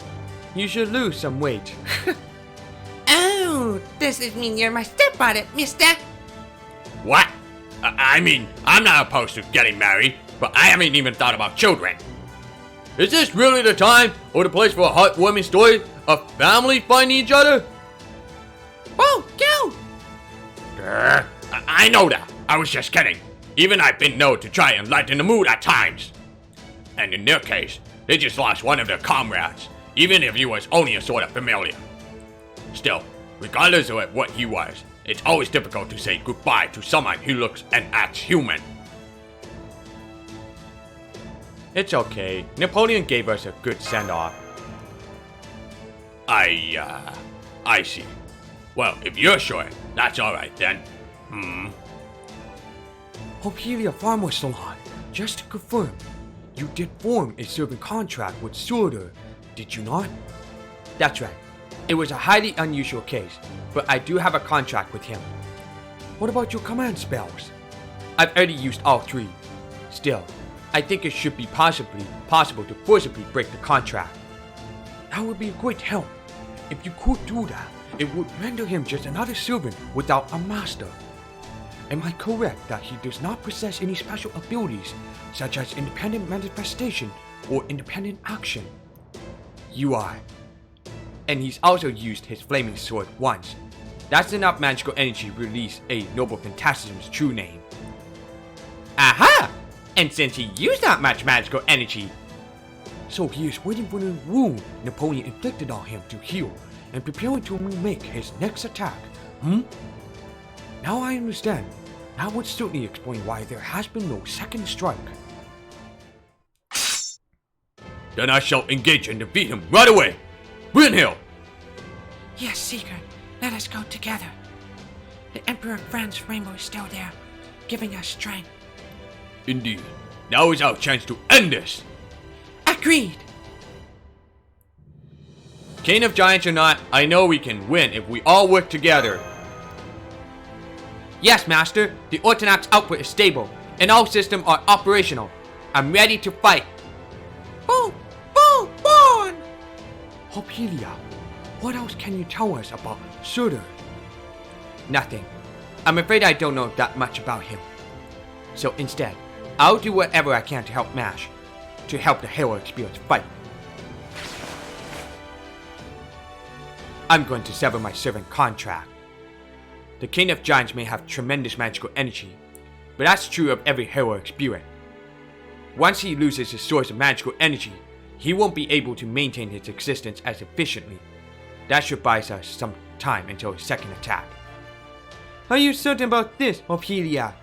You should lose some weight. Oh, does this mean you're my stepbrother, mister? What? I mean, I'm not opposed to getting married, but I haven't even thought about children. Is this really the time or the place for a heartwarming story of family finding each other? Whoa, go! I know that. I was just kidding. Even I've been known to try and lighten the mood at times. And in their case, they just lost one of their comrades, even if he was only a sort of familiar. Still, regardless of what he was, it's always difficult to say goodbye to someone who looks and acts human. It's okay. Napoleon gave us a good send-off. I see. Well, if you're sure, that's alright then. Ophelia Farmer Salon, just to confirm, you did form a servant contract with Surtur, did you not? That's right. It was a highly unusual case, but I do have a contract with him. What about your command spells? I've already used all three. Still, I think it should be possible to forcibly break the contract. That would be a great help. If you could do that, it would render him just another servant without a master. Am I correct that he does not possess any special abilities, such as independent manifestation or independent action? You are. And he's also used his flaming sword once. That's enough magical energy to release a noble phantasm's true name. Aha! And since he used that much magical energy, so he is waiting for the wound Napoleon inflicted on him to heal and preparing to make his next attack. Now I understand. That would certainly explain why there has been no second strike. Then I shall engage and defeat him right away. Brynhild! Yes, Seeker, let us go together. The Emperor Fran's rainbow is still there, giving us strength. Indeed. Now is our chance to end this. Agreed! King of Giants or not, I know we can win if we all work together. Yes, Master, the Ortonax output is stable, and all systems are operational. I'm ready to fight. Boom! Boom! Boom! Ophelia, what else can you tell us about Surtur? Nothing. I'm afraid I don't know that much about him. So instead, I'll do whatever I can to help MASH, to help the heroic spirits fight. I'm going to sever my servant contract. The King of Giants may have tremendous magical energy, but that's true of every heroic spirit. Once he loses his source of magical energy, he won't be able to maintain his existence as efficiently. That should buy us some time until his second attack. Are you certain about this, Ophelia?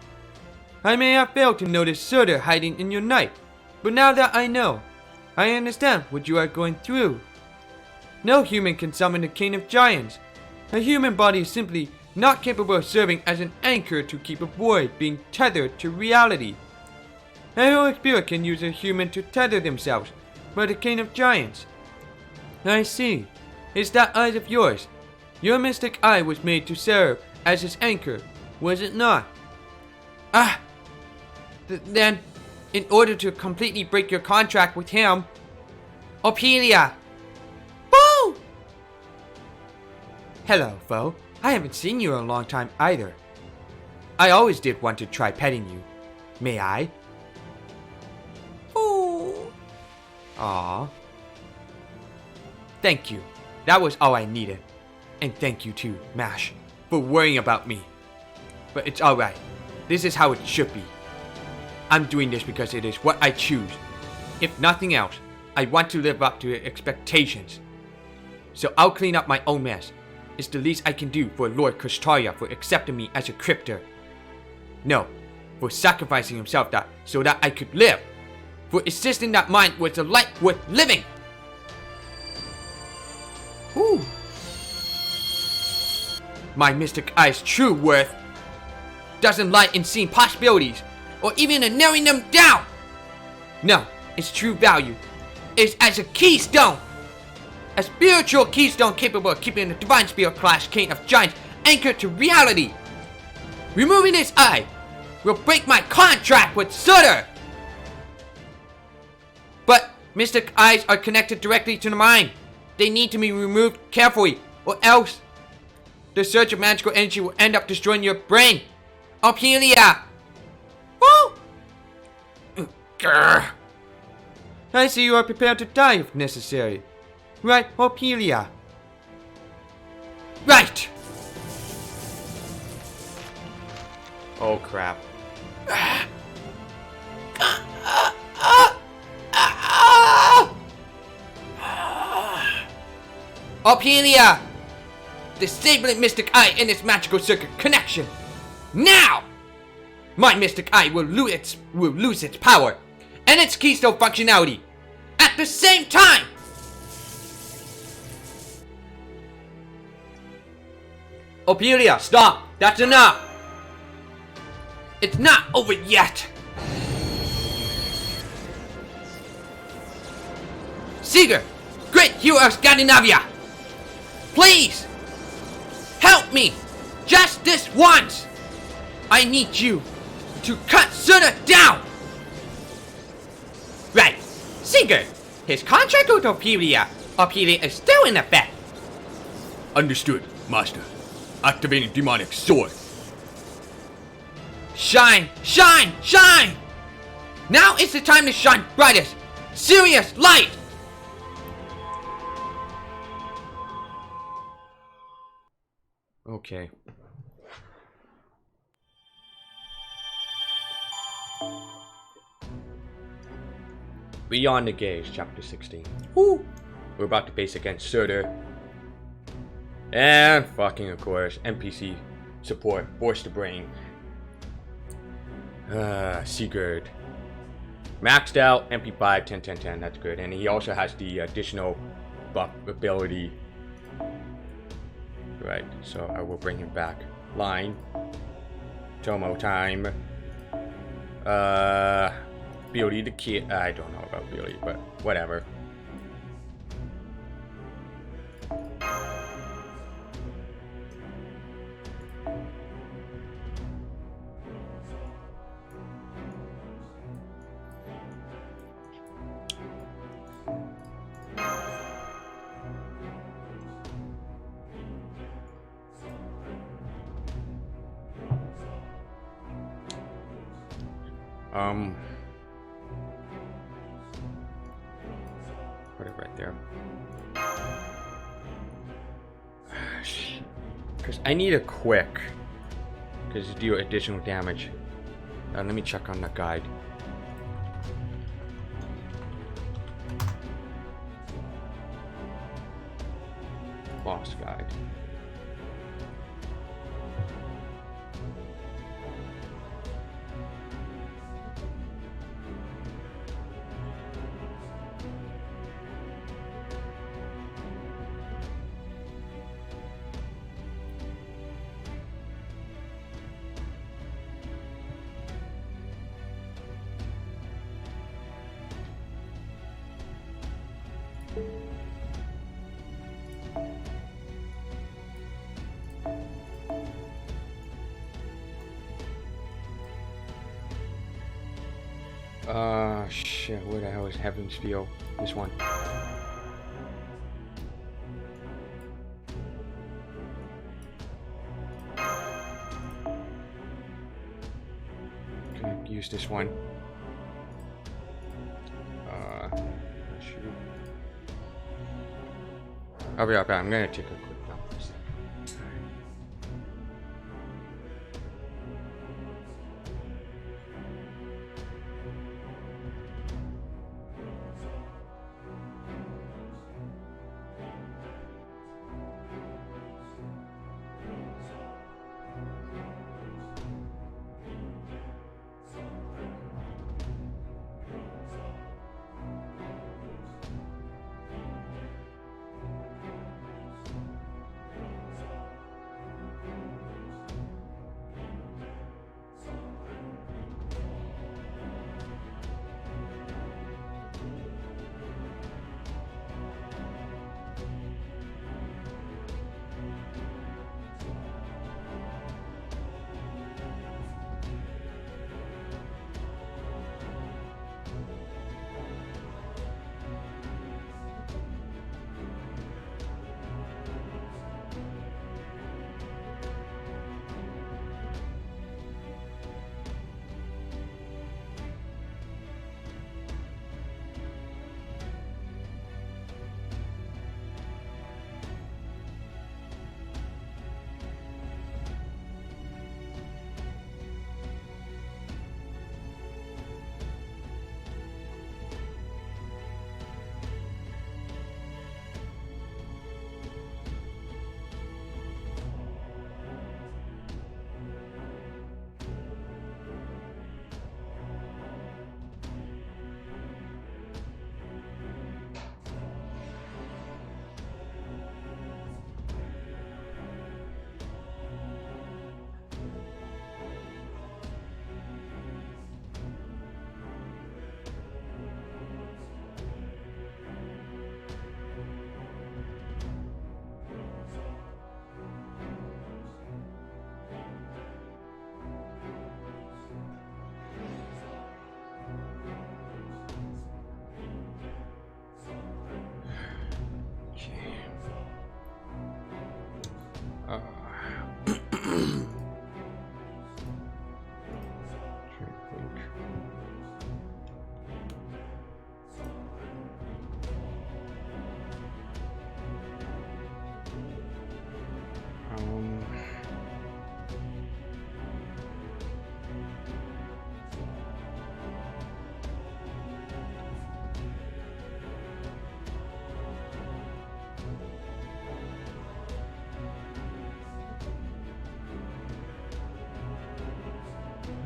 I may have failed to notice Surtur hiding in your night, but now that I know, I understand what you are going through. No human can summon the King of Giants. A human body is simply not capable of serving as an anchor to keep a void being tethered to reality. A heroic spirit can use a human to tether themselves, but the King of Giants. I see. It's that eye of yours. Your mystic eye was made to serve as his anchor, was it not? Then, in order to completely break your contract with him, Ophelia! Woo! Hello, foe. I haven't seen you in a long time either. I always did want to try petting you. May I? Oh. Aww. Thank you. That was all I needed. And thank you too, MASH, for worrying about me. But it's alright. This is how it should be. I'm doing this because it is what I choose. If nothing else, I want to live up to your expectations. So I'll clean up my own mess. It's the least I can do for Lord Kustaria for accepting me as a cryptor. No, for sacrificing himself so that I could live. For insisting that mine was a life worth living. Ooh. My mystic eye's true worth doesn't lie in seeing possibilities, or even in narrowing them down. No, its true value is as a keystone. A spiritual keystone capable of keeping the Divine Spirit class King of Giants anchored to reality. Removing its eye will break my contract with Surtur. But mystic eyes are connected directly to the mind. They need to be removed carefully, or else the surge of magical energy will end up destroying your brain. Ophelia! Woo! Grr. I see you are prepared to die if necessary. Right, Ophelia? Right! Oh crap. Ophelia! Disabling Mystic Eye and its magical circuit connection! Now! My Mystic Eye will lose its power and its keystone functionality at the same time! Ophelia, stop! That's enough! It's not over yet! Seeger! Great hero of Scandinavia! Please! Help me! Just this once! I need you to cut Surtur down! Sigurd, his contract with Ophelia is still in effect. Understood, Master. Activating demonic sword. Shine, shine, shine! Now is the time to shine brightest, serious light! Okay. Beyond the Gaze, Chapter 16. Woo! We're about to face against Surtur. And fucking, of course, NPC support, Force the Brain. Sigurd. Maxed out, MP5, 10, 10, 10, that's good. And he also has the additional buff ability. Right, so I will bring him back. Line. Tomo time. Ability to kill. I don't know about ability, but whatever. Put it right there. Because I need a quick. Because to do additional damage. Let me check on the guide. Boss guide. Shit, where the hell is Heaven's Feel? This one. Can I use this one? Shoot. I'll be right back. I'm gonna take a quick dump for a second.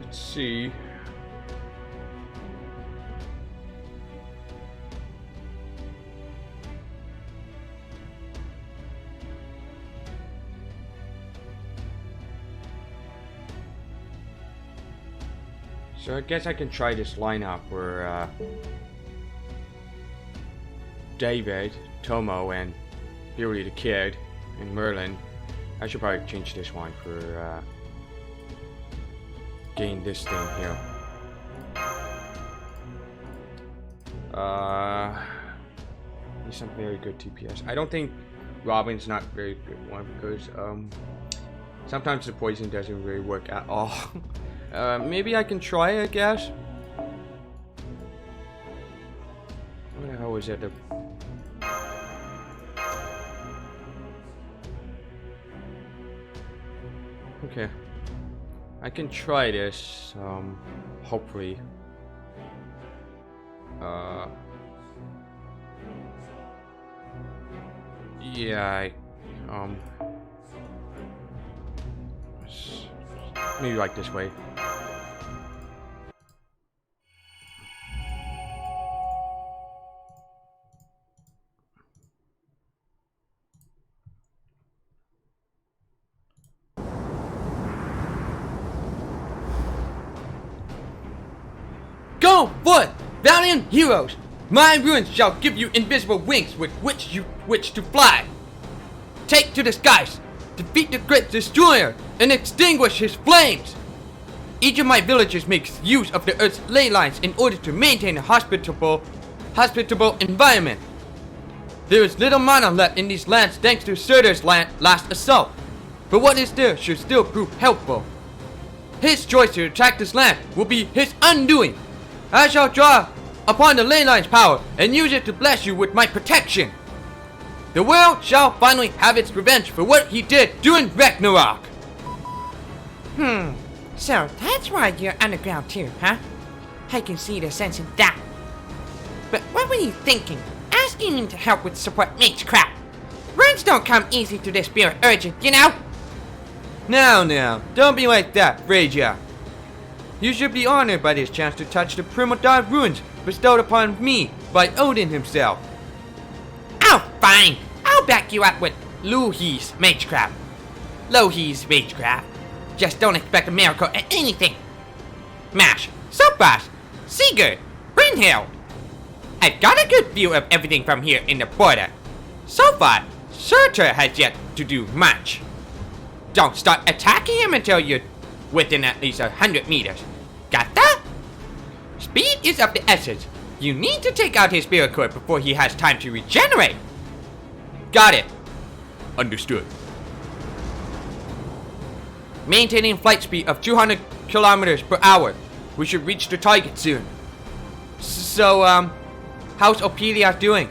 Let's see. So I guess I can try this lineup where David, Tomo, and Billy the Kid, and Merlin. I should probably change this one for getting this thing here. He's some very good TPS. I don't think Robin's not very good one because sometimes the poison doesn't really work at all. Maybe I can try, I guess. What the hell is that? Okay. I can try this, hopefully. Yeah, maybe like this way. Go forth, valiant heroes! My ruins shall give you invisible wings with which to fly. Take to the skies, defeat the great destroyer, and extinguish his flames. Each of my villagers makes use of the Earth's ley lines in order to maintain a hospitable environment. There is little mana left in these lands thanks to Surtur's last assault, but what is there should still prove helpful. His choice to attack this land will be his undoing. I shall draw upon the ley line's power and use it to bless you with my protection. The world shall finally have its revenge for what he did during Ragnarok. So that's why you're underground too, huh? I can see the sense in that. But what were you thinking? Asking me to help with support mates crap. Runs don't come easy to the spirit urgent, you know? Now, don't be like that, Freya. You should be honored by this chance to touch the Primordial ruins bestowed upon me by Odin himself. Oh, fine. I'll back you up with Louhi's magecraft. Louhi's magecraft. Just don't expect a miracle at anything. Mash, Soapbox, Sigurd, Brynhild. I've got a good view of everything from here in the border. So far, Surtur has yet to do much. Don't start attacking him until you're within at least 100 meters. Got that? Speed is of the essence. You need to take out his spirit core before he has time to regenerate. Got it. Understood. Maintaining flight speed of 200 kilometers per hour. We should reach the target soon. So, how's Ophelia doing?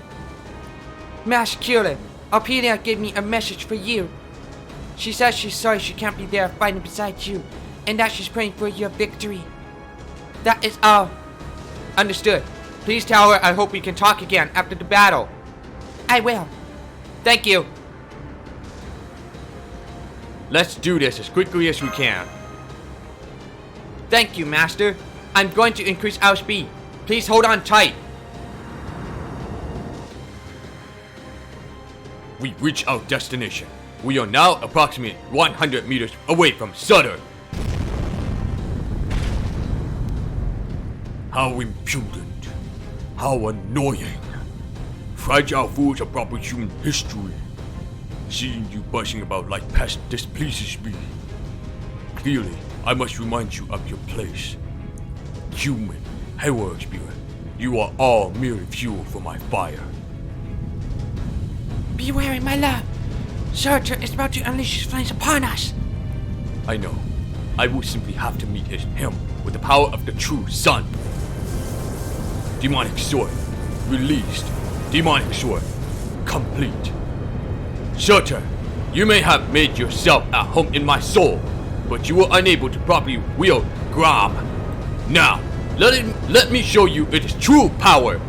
Master Killer, Ophelia gave me a message for you. She says she's sorry she can't be there fighting beside you, and that she's praying for your victory. That is all. Understood. Please tell her I hope we can talk again after the battle. I will. Thank you. Let's do this as quickly as we can. Thank you, Master. I'm going to increase our speed. Please hold on tight. We reach our destination. We are now approximately 100 meters away from Sutter. How impudent. How annoying. Fragile fools are probably human history. Seeing you buzzing about like pests displeases me. Clearly, I must remind you of your place. Human, hero spirit, you are all merely fuel for my fire. Be wary, my love. Surtur is about to unleash his flames upon us. I know. I will simply have to meet him with the power of the true sun. Demonic sword. Released. Demonic sword. Complete. Surtur, You may have made yourself at home in my soul, but you were unable to properly wield Grom. Now, let me show you its true power.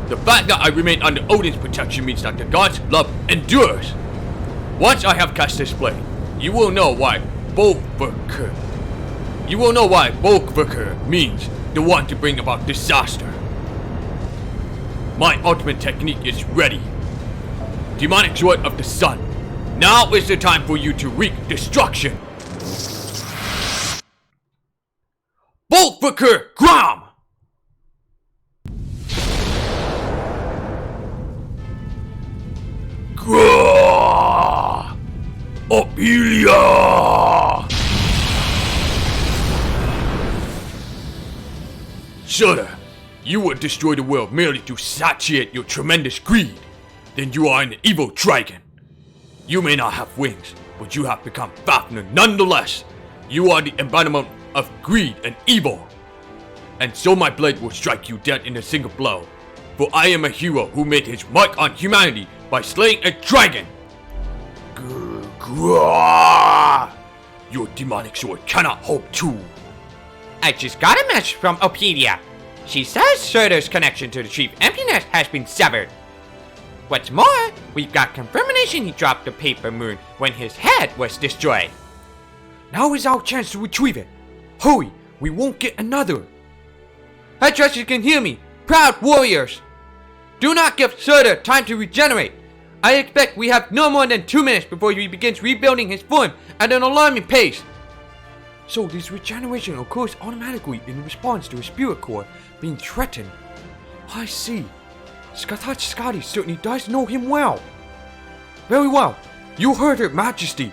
The fact that I remain under Odin's protection means that the god's love endures. Once I have cast this blade, you will know why Bolverker. You will know why Bolverker means the one to bring about disaster. My ultimate technique is ready. Demonic Sword of the Sun. Now is the time for you to wreak destruction. Bolverker Grom! Grah! Ophelia! Shudder, you would destroy the world merely to satiate your tremendous greed. Then you are an evil dragon. You may not have wings, but you have become Fafnir nonetheless. You are the embodiment of greed and evil. And so my blade will strike you dead in a single blow. For I am a hero who made his mark on humanity by slaying a dragon. Grah! Your demonic sword cannot hold two. I just got a message from Ophelia. She says Surtur's connection to the Chief Emptiness has been severed. What's more, we've got confirmation he dropped the paper moon when his head was destroyed. Now is our chance to retrieve it. Hurry, we won't get another. I trust you can hear me, proud warriors. Do not give Surtur time to regenerate. I expect we have no more than 2 minutes before he begins rebuilding his form at an alarming pace. So this regeneration occurs automatically in response to his spirit core being threatened. I see. Scotty certainly does know him well. Very well. You heard her, Majesty.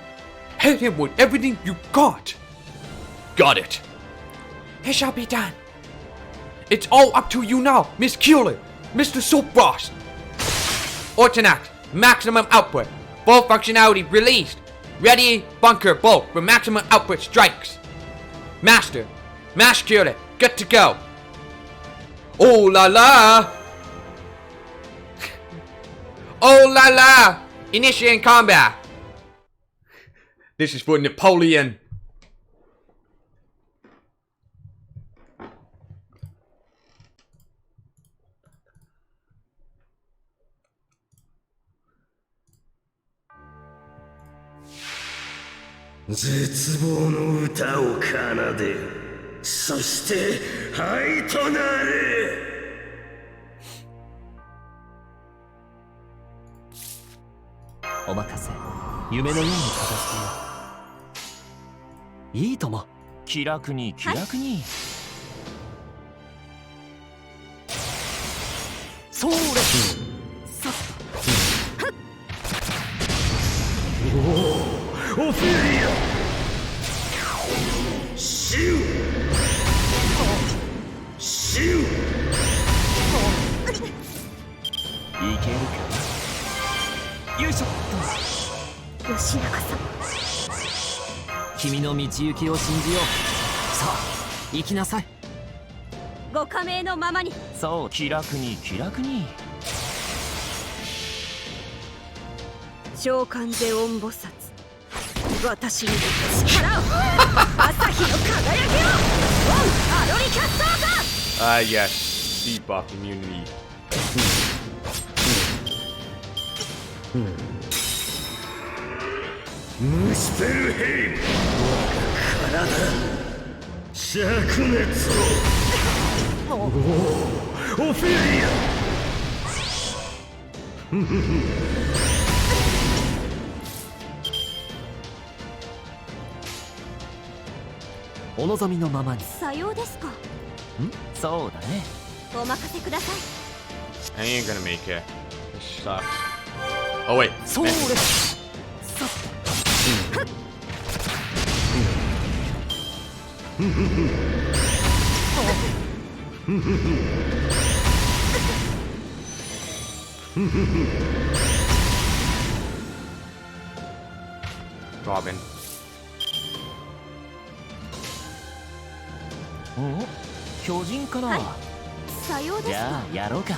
Hit him with everything you got. Got it. It shall be done. It's all up to you now, Miss Keeler, Mr. Soapfrost. Ortonax, maximum output. Full functionality released. Ready, bunker, bolt for maximum output strikes. Master, Mash Keeler, good to go. Oh la la! Oh la la! Initiating combat. This is for Napoleon.絶望の歌を奏でよ。そして灰となれ。お任せ。夢のように片付けよう。いいとも。気楽に気楽に。それ。オフェリア。シュウ。シュウ。いけるか。よいしょっと。吉永さん、君の道行きを信じよう。さあ行きなさい。ご加盟のままに。そう、気楽に気楽に。召喚ゼオン菩薩、私に力を。朝日の輝きを。オンアロリキャスターか。Ah yes, debuff immunity. Muspelheim! 灼熱を。オフェリア。お望みのままに。さようですか。そうだね。お任せください。 I ain't gonna make it. This sucks. Oh wait. それ。Robin. 巨人かな。はい、さようですか。じゃあやろうか。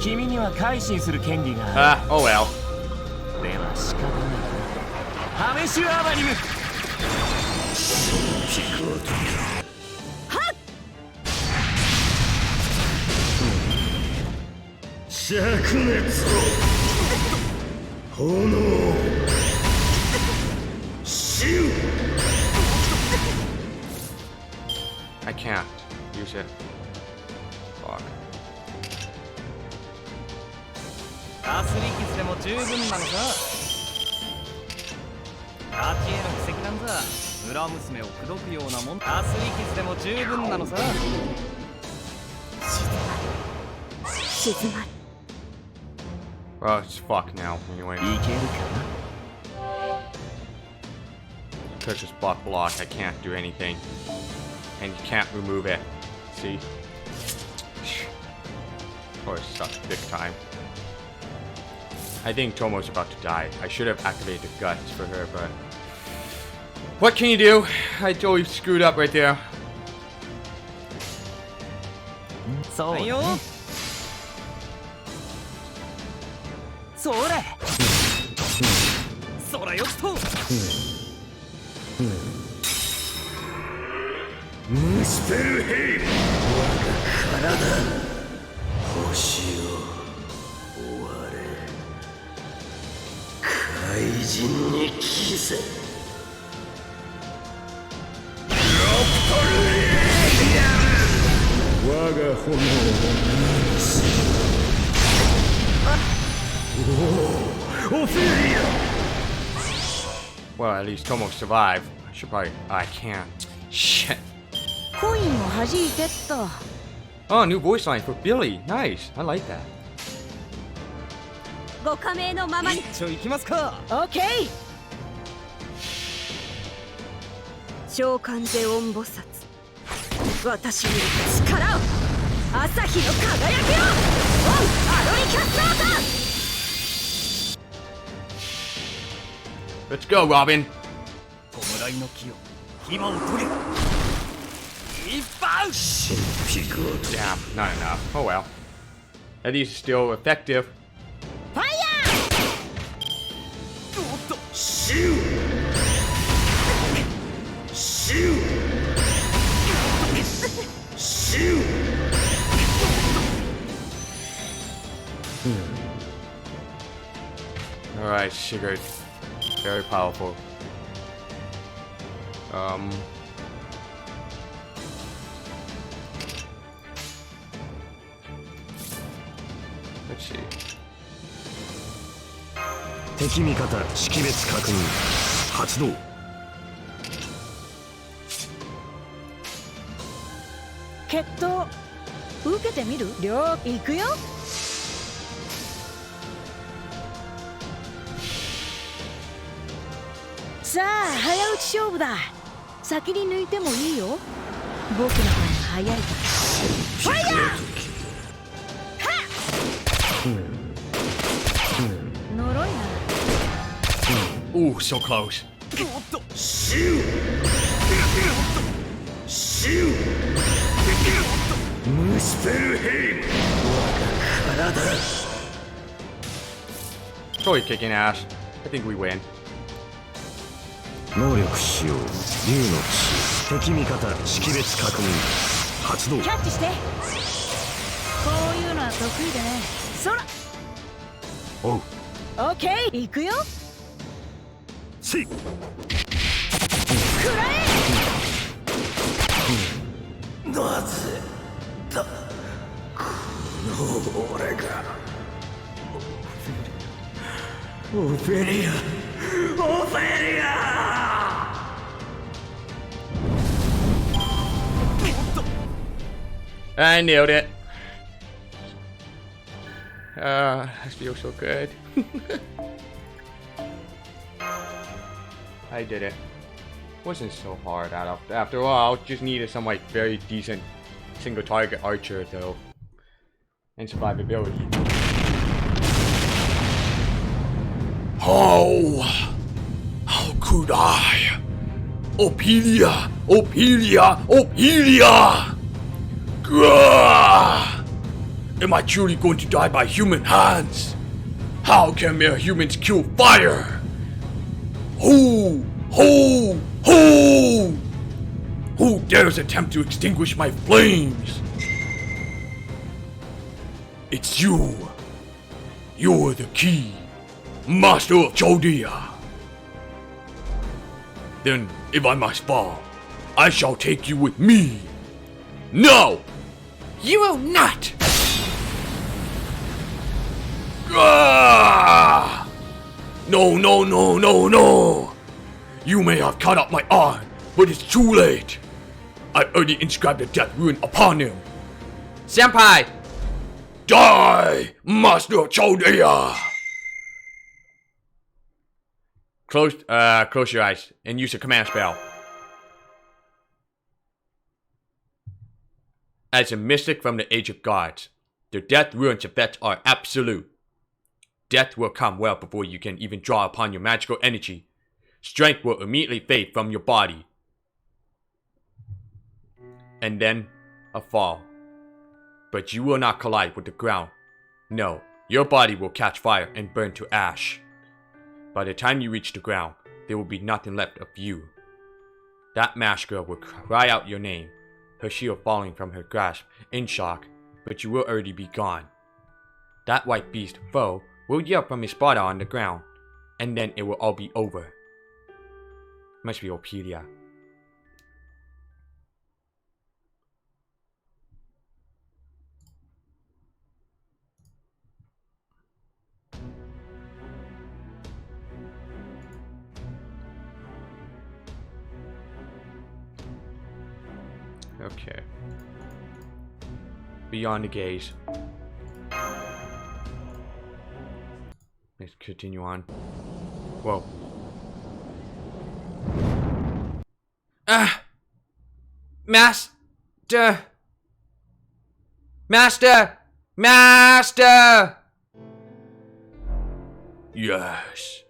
君には改心する権利がある。 Oh well. では仕方ないな。試しアバニム。灼熱炎死 I can't use it. Fuck. アスリキスでも十分なのさ。勝ちへの奇跡なんざ村娘を口説くようなもん。アスリキスでも十分なのさ。静まる。 Well, it's fucked now, anyway. いけるか Because it's block, I can't do anything. And you can't remove it. See? Of course, sucks big time. I think Tomo's about to die. I should have activated the guts for her, but... What can you do? I totally screwed up right there. な。そうよ。それ。そらよくと。ムスペルヘイム我が体星よ追われ怪人に着せロプトルレイヤル我が炎を見せおおオフェリア Well, at least Tomo survived. I should probably... I can't. Shit. コインを弾いてっと。 Oh, new voice line for Billy. Nice. I like that. ご加盟のままに。一応行きますか。オッケー。召喚ゼオン菩薩。私に力を。朝日の輝きを。オンアロリキャスターだ。 Let's go, Robin. 弔いの木を牙を取れ。一発。神秘を Damn, not enough. Oh well. At least it's still effective. ファイおっと。シュシュシュ Alright, Sigurd. Very powerful. Let's see. 敵味方識別確認発動決闘受けてみる？両行くよ。さあ早打ち勝負だ。先に抜いてもいいよ。僕の方が早いから。ファイヤー！呪いな。 Ooh, so close. おっと。シュシュムスペルヘイム我が体 Totally kicking ass. I think we win. 能力使用竜の騎士敵味方識別確認発動キャッチして。こういうのは得意でね。そら。おうオッケー行くよ。せいくらえ。なぜだこの俺がオフェリアオフェリア I nailed it. I feel so good. I did it. Wasn't so hard after all. Just needed some like very decent single target archer though, and survivability. How could I? Opelia! Opelia! Opelia! Gah! Am I truly going to die by human hands? How can mere humans kill fire? Who dares attempt to extinguish my flames? It's you. You're the key, Master of Chaldea. Then, if I must fall, I shall take you with me. No! You will not! Ah! No, no, no, no, no! You may have cut off my arm, but it's too late. I've already inscribed a death rune upon him. Senpai! Die, Master of Chaldea! Close your eyes and use a command spell. As a mystic from the Age of Gods, the death rune's effects are absolute. Death will come well before you can even draw upon your magical energy. Strength will immediately fade from your body. And then, a fall. But you will not collide with the ground. No, your body will catch fire and burn to ash. By the time you reach the ground, there will be nothing left of you. That masked girl will cry out your name, her shield falling from her grasp in shock, but you will already be gone. That white beast foe will yell from his spot on the ground, and then it will all be over. Must be Ophelia. Okay. Beyond the gaze. Let's continue on. Whoa. Master! Master! Master! Yes.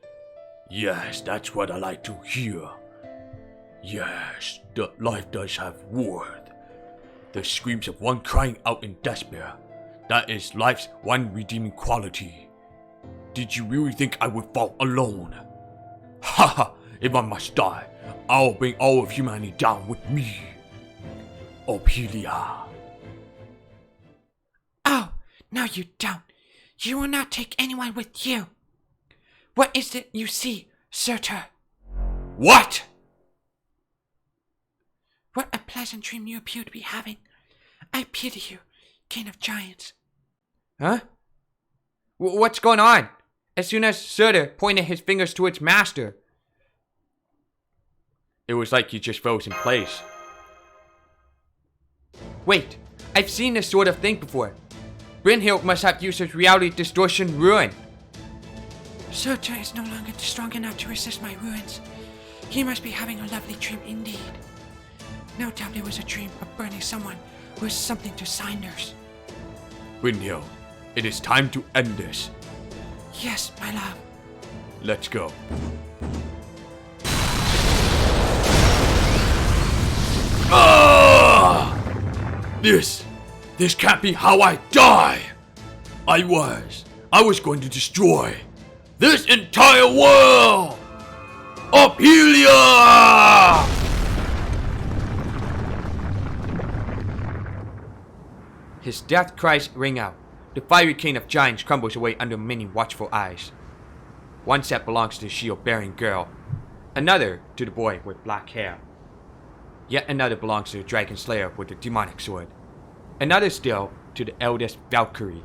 Yes, that's what I like to hear. Yes, that life does have worth. The screams of one crying out in despair. That is life's one redeeming quality. Did you really think I would fall alone? Haha, if I must die, I'll bring all of humanity down with me. Ophelia. Oh, no you don't. You will not take anyone with you. What is it you see, Surtur? What? What a pleasant dream you appear to be having. I pity you, King of Giants. Huh? What's going on? As soon as Surtur pointed his fingers towards Master, it was like he just froze in place. Wait, I've seen this sort of thing before. Brynhild must have used his reality distortion rune. Surtur is no longer strong enough to resist my ruins. He must be having a lovely dream indeed. No doubt it was a dream of burning someone who is something to Sinders. Brynhild, it is time to end this. Yes, my love. Let's go. Ah! This can't be how I die. I was going to destroy this entire world. Ophelia! His death cries ring out. The fiery king of giants crumbles away under many watchful eyes. One set belongs to the shield-bearing girl, another to the boy with black hair. Yet another belongs to the dragon slayer with the demonic sword. Another still to the eldest Valkyrie.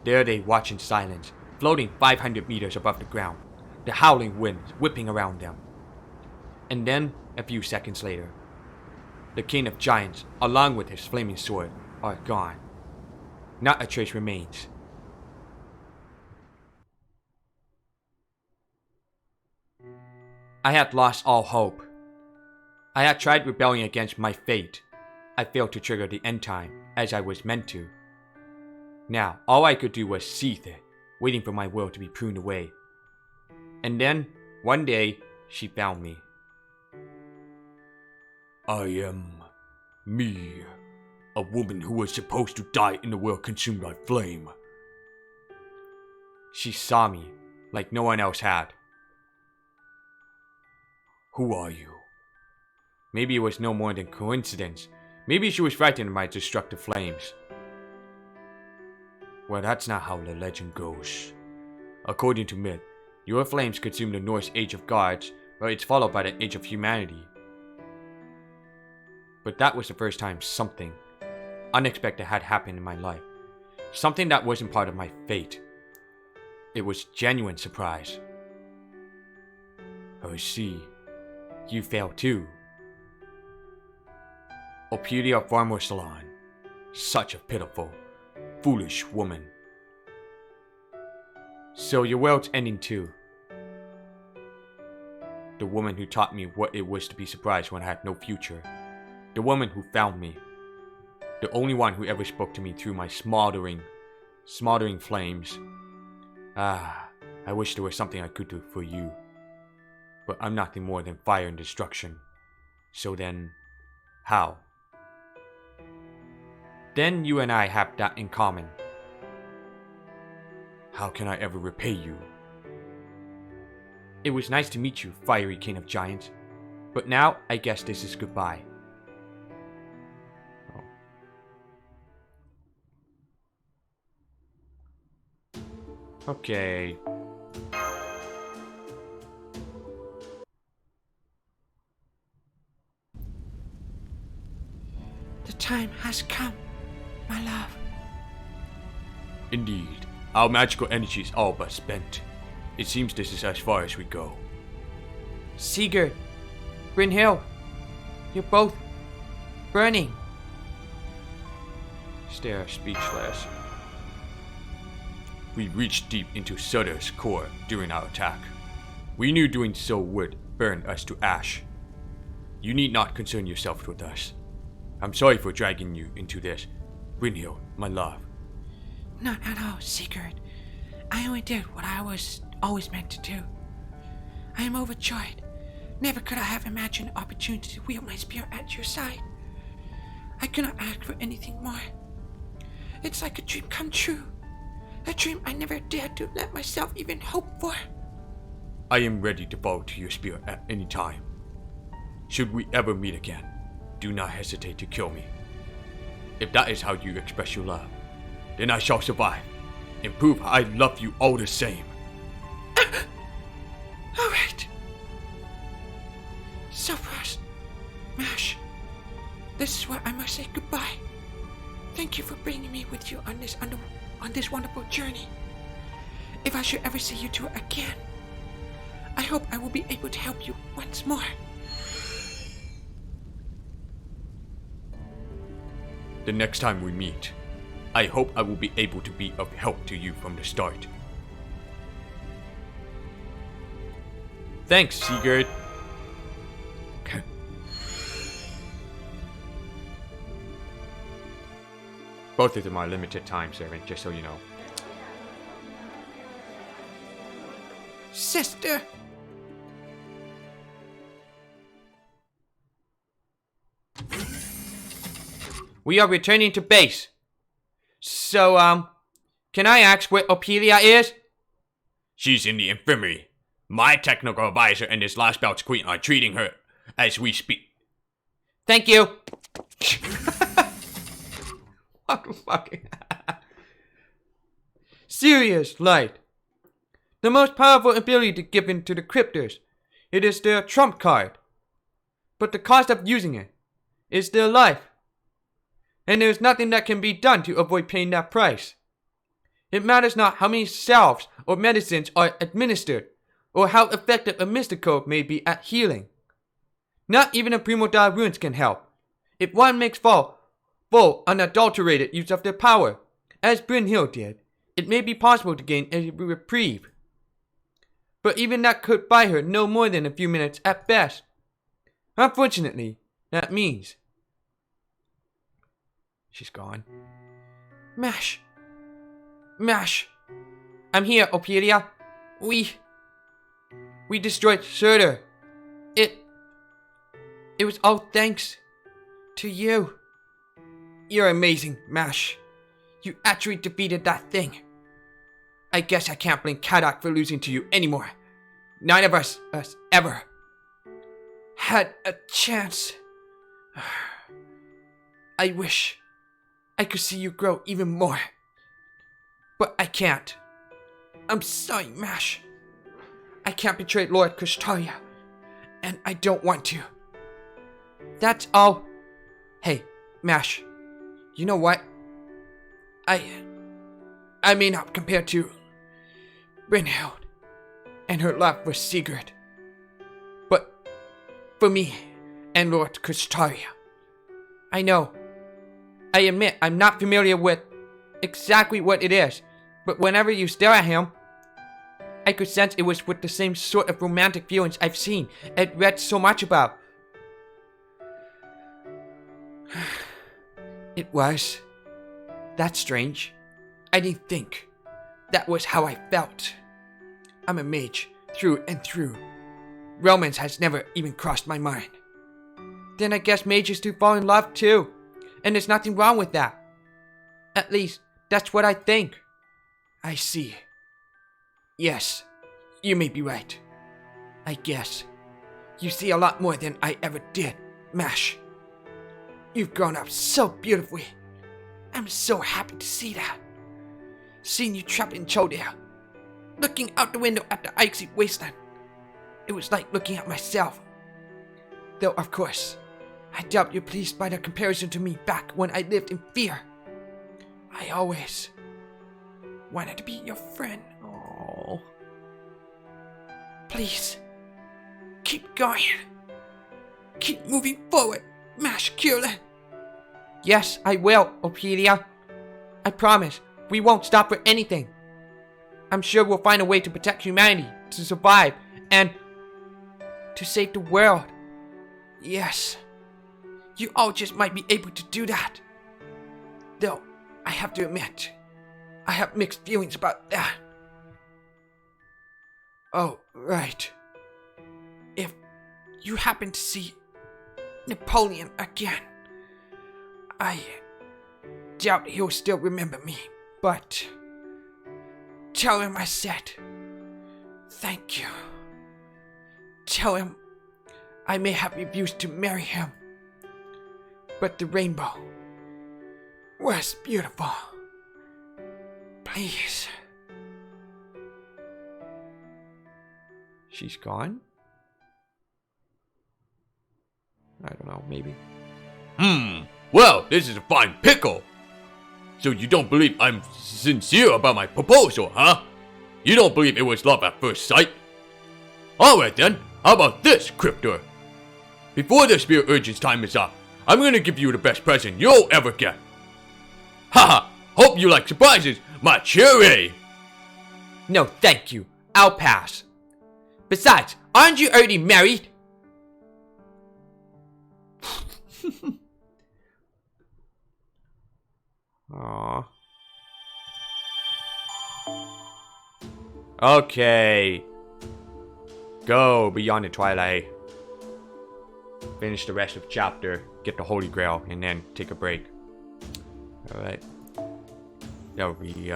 There they watch in silence, floating 500 meters above the ground, the howling winds whipping around them. And then, a few seconds later, the king of giants, along with his flaming sword, are gone. Not a trace remains. I had lost all hope. I had tried rebelling against my fate. I failed to trigger the end time, as I was meant to. Now, all I could do was seethe it, waiting for my will to be pruned away. And then, one day, she found me. I am me, A woman who was supposed to die in the world consumed by flame. She saw me like no one else had. Who are you? Maybe it was no more than coincidence. Maybe she was frightened by destructive flames. Well, that's not how the legend goes. According to myth, your flames consume the Norse Age of Gods, where it's followed by the Age of Humanity. But that was the first time something unexpected had happened in my life. Something that wasn't part of my fate. It was genuine surprise. I see. You failed too. Opelia Farmer Salon. Such a pitiful, foolish woman. So your world's ending too. The woman who taught me what it was to be surprised when I had no future. The woman who found me. The only one who ever spoke to me through my smoldering flames. Ah, I wish there was something I could do for you. But I'm nothing more than fire and destruction. So then, how? Then you and I have that in common. How can I ever repay you? It was nice to meet you, fiery king of giants. But now, I guess this is goodbye. Oh. Okay. The time has come, my love. Indeed, our magical energy is all but spent. It seems this is as far as we go. Sigurd, Brynhild, you're both burning. Stare speechless. We reached deep into Sutter's core during our attack. We knew doing so would burn us to ash. You need not concern yourself with us. I'm sorry for dragging you into this. Brynhild, my love. Not at all, Sigurd. I only did what I was always meant to do. I am overjoyed. Never could I have imagined the opportunity to wield my spear at your side. I could not ask for anything more. It's like a dream come true. A dream I never dared to let myself even hope for. I am ready to bow to your spear at any time. Should we ever meet again, do not hesitate to kill me. If that is how you express your love, then I shall survive and prove I love you all the same. All right. So first, Mash, this is where I must say goodbye. Thank you for bringing me with you on this wonderful journey. If I should ever see you two again, I hope I will be able to help you once more. The next time we meet, I hope I will be able to be of help to you from the start. Thanks, Sigurd. Both of them are limited time serving, just so you know. Sister! We are returning to base. So, can I ask where Opelia is? She's in the infirmary. My technical advisor and this Lostbelt's queen are treating her as we speak. Thank you. Fucking. Serious light. The most powerful ability given to the cryptors. It is their trump card. But the cost of using it is their life. And there is nothing that can be done to avoid paying that price. It matters not how many salves or medicines are administered, or how effective a mystical may be at healing. Not even a primordial runes can help. If one makes full, unadulterated use of their power, as Brynhild did, it may be possible to gain a reprieve. But even that could buy her no more than a few minutes at best. Unfortunately, that means she's gone. Mash. I'm here, Opelia. We destroyed Surtur. It was all thanks to you. You're amazing, Mash. You actually defeated that thing. I guess I can't blame Kadak for losing to you anymore. None of us ever had a chance. I wish I could see you grow even more. But I can't. I'm sorry, Mash. I can't betray Lord Kushtaria, and I don't want to. That's all. Hey, Mash, you know what? I may not compare to Brynhild and her love for Sigurd, but for me and Lord Kushtaria, I know. I admit I'm not familiar with exactly what it is, but whenever you stare at him, I could sense it was with the same sort of romantic feelings I've seen and read so much about. It was. That's strange. I didn't think that was how I felt. I'm a mage through and through. Romance has never even crossed my mind. Then I guess mages do fall in love too, and there's nothing wrong with that. At least, that's what I think. I see. Yes, you may be right. I guess. You see a lot more than I ever did, Mash. You've grown up so beautifully. I'm so happy to see that. Seeing you trapped in Chodale, looking out the window at the icy wasteland. It was like looking at myself. Though, of course, I doubt you're pleased by the comparison to me back when I lived in fear. I always wanted to be your friend. Oh. Please, keep going. Keep moving forward, Mash Curlin. Yes, I will, Ophelia. I promise, we won't stop for anything. I'm sure we'll find a way to protect humanity, to survive, and to save the world. Yes, you all just might be able to do that. Though, I have to admit, I have mixed feelings about that. Oh, right. If you happen to see Napoleon again, I doubt he'll still remember me, but tell him I said thank you. Tell him I may have refused to marry him, but the rainbow was beautiful. Please. She's gone? I don't know, maybe. Well, this is a fine pickle. So you don't believe I'm sincere about my proposal, huh? You don't believe it was love at first sight? Alright then, how about this, Cryptor? Before the Spirit Urchin's time is up, I'm gonna give you the best present you'll ever get. Haha, hope you like surprises, my cherry! No, thank you. I'll pass. Besides, aren't you already married? Aww. Okay. Go beyond the twilight. Finish the rest of the chapter, get the Holy Grail, and then take a break. Alright. That'll be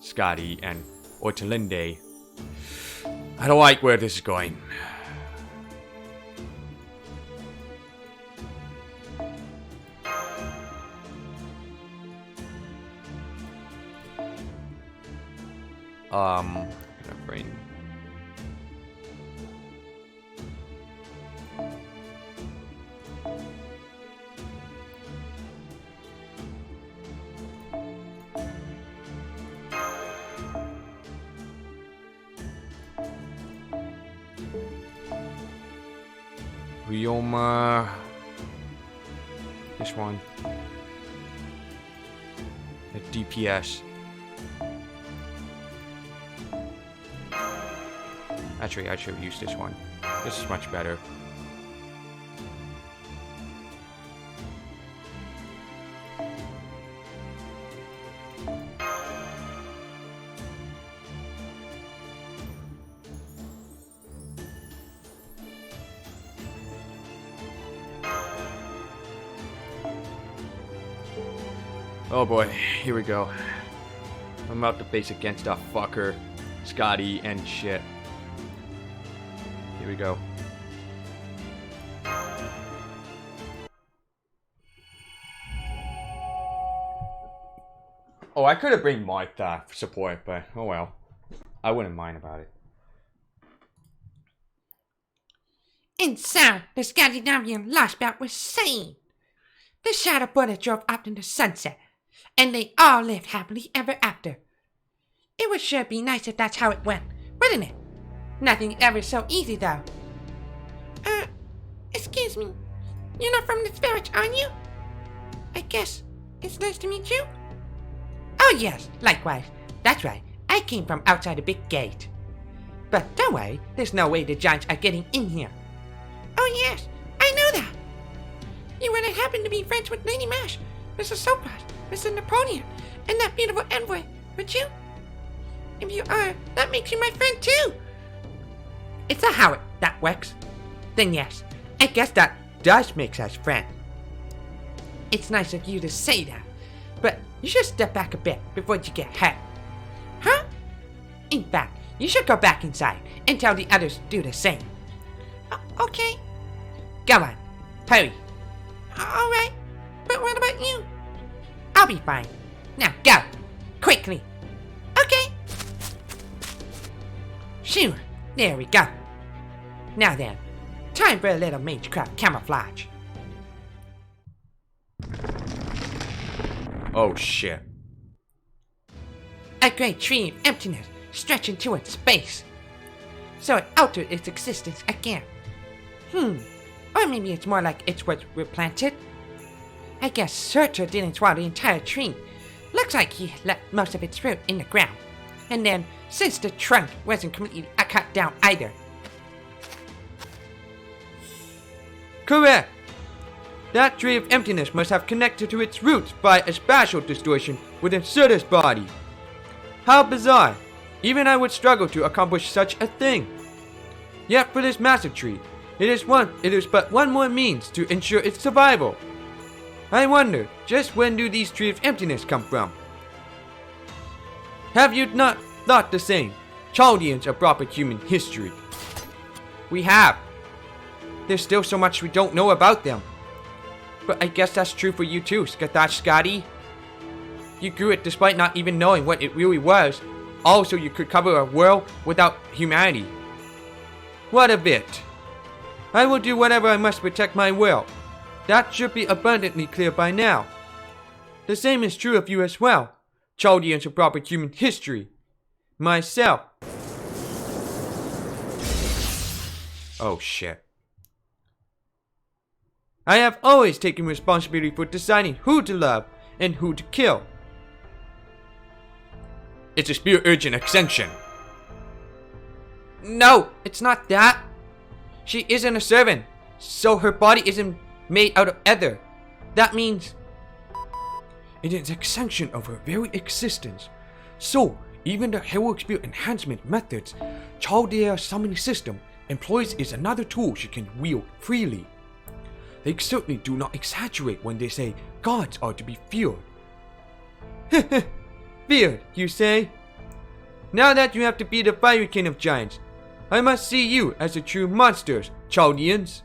Scotty and Ortalinde. I don't like where this is going. Gonna bring Ryoma. This one. The DPS. Actually, I should have used this one. This is much better. Oh boy, here we go. I'm about to face against that fucker, Scotty, and shit. Here we go. Oh, I could have bring Martha for support, but oh well. I wouldn't mind about it. And so, the Scandinavian Lostbelt was saved. The shadow brother drove up in the sunset, and they all lived happily ever after. It would sure be nice if that's how it went, wouldn't it? Nothing ever so easy, though. Excuse me. You're not from this village, aren't you? I guess it's nice to meet you. Oh yes, likewise. That's right, I came from outside the big gate. But don't worry, there's no way the giants are getting in here. Oh yes, I know that. You wouldn't happen to be friends with Lady Mash, Mr. Soapbox, Mr. Napoleon, and that beautiful envoy, would you? If you are, that makes you my friend too. It's a how that works. Then yes, I guess that does make us friends. It's nice of you to say that, but you should step back a bit before you get hurt. Huh? In fact, you should go back inside and tell the others to do the same. Okay. Go on, hurry. Alright, but what about you? I'll be fine. Now go, quickly. Okay. Phew, there we go. Now then, time for a little magecraft camouflage. Oh shit. A great tree of emptiness stretching towards space. So it altered its existence again. Or maybe it's more like it's what replanted. I guess Surtur didn't swallow the entire tree. Looks like he left most of its root in the ground. And then, since the trunk wasn't completely cut down either. Correct! That tree of emptiness must have connected to its roots by a spatial distortion within Surtur's body. How bizarre! Even I would struggle to accomplish such a thing. Yet for this massive tree, it is but one more means to ensure its survival. I wonder, just when do these trees of emptiness come from? Have you not thought the same, Chaldeans of proper human history? We have. There's still so much we don't know about them. But I guess that's true for you too, Scotty. You grew it despite not even knowing what it really was. Also, you could cover a world without humanity. What a bit. I will do whatever I must to protect my world. That should be abundantly clear by now. The same is true of you as well, Chaldeans of proper human history. Myself. Oh shit. I have always taken responsibility for deciding who to love and who to kill. It's a spirit urgent ascension. No, it's not that. She isn't a servant, so her body isn't made out of ether. That means it is an extension of her very existence. So, even the heroic spirit enhancement methods Chaldea summoning system employs is another tool she can wield freely. They certainly do not exaggerate when they say gods are to be feared. feared, you say? Now that you have to be the fiery king of giants, I must see you as the true monsters, Chaldeans.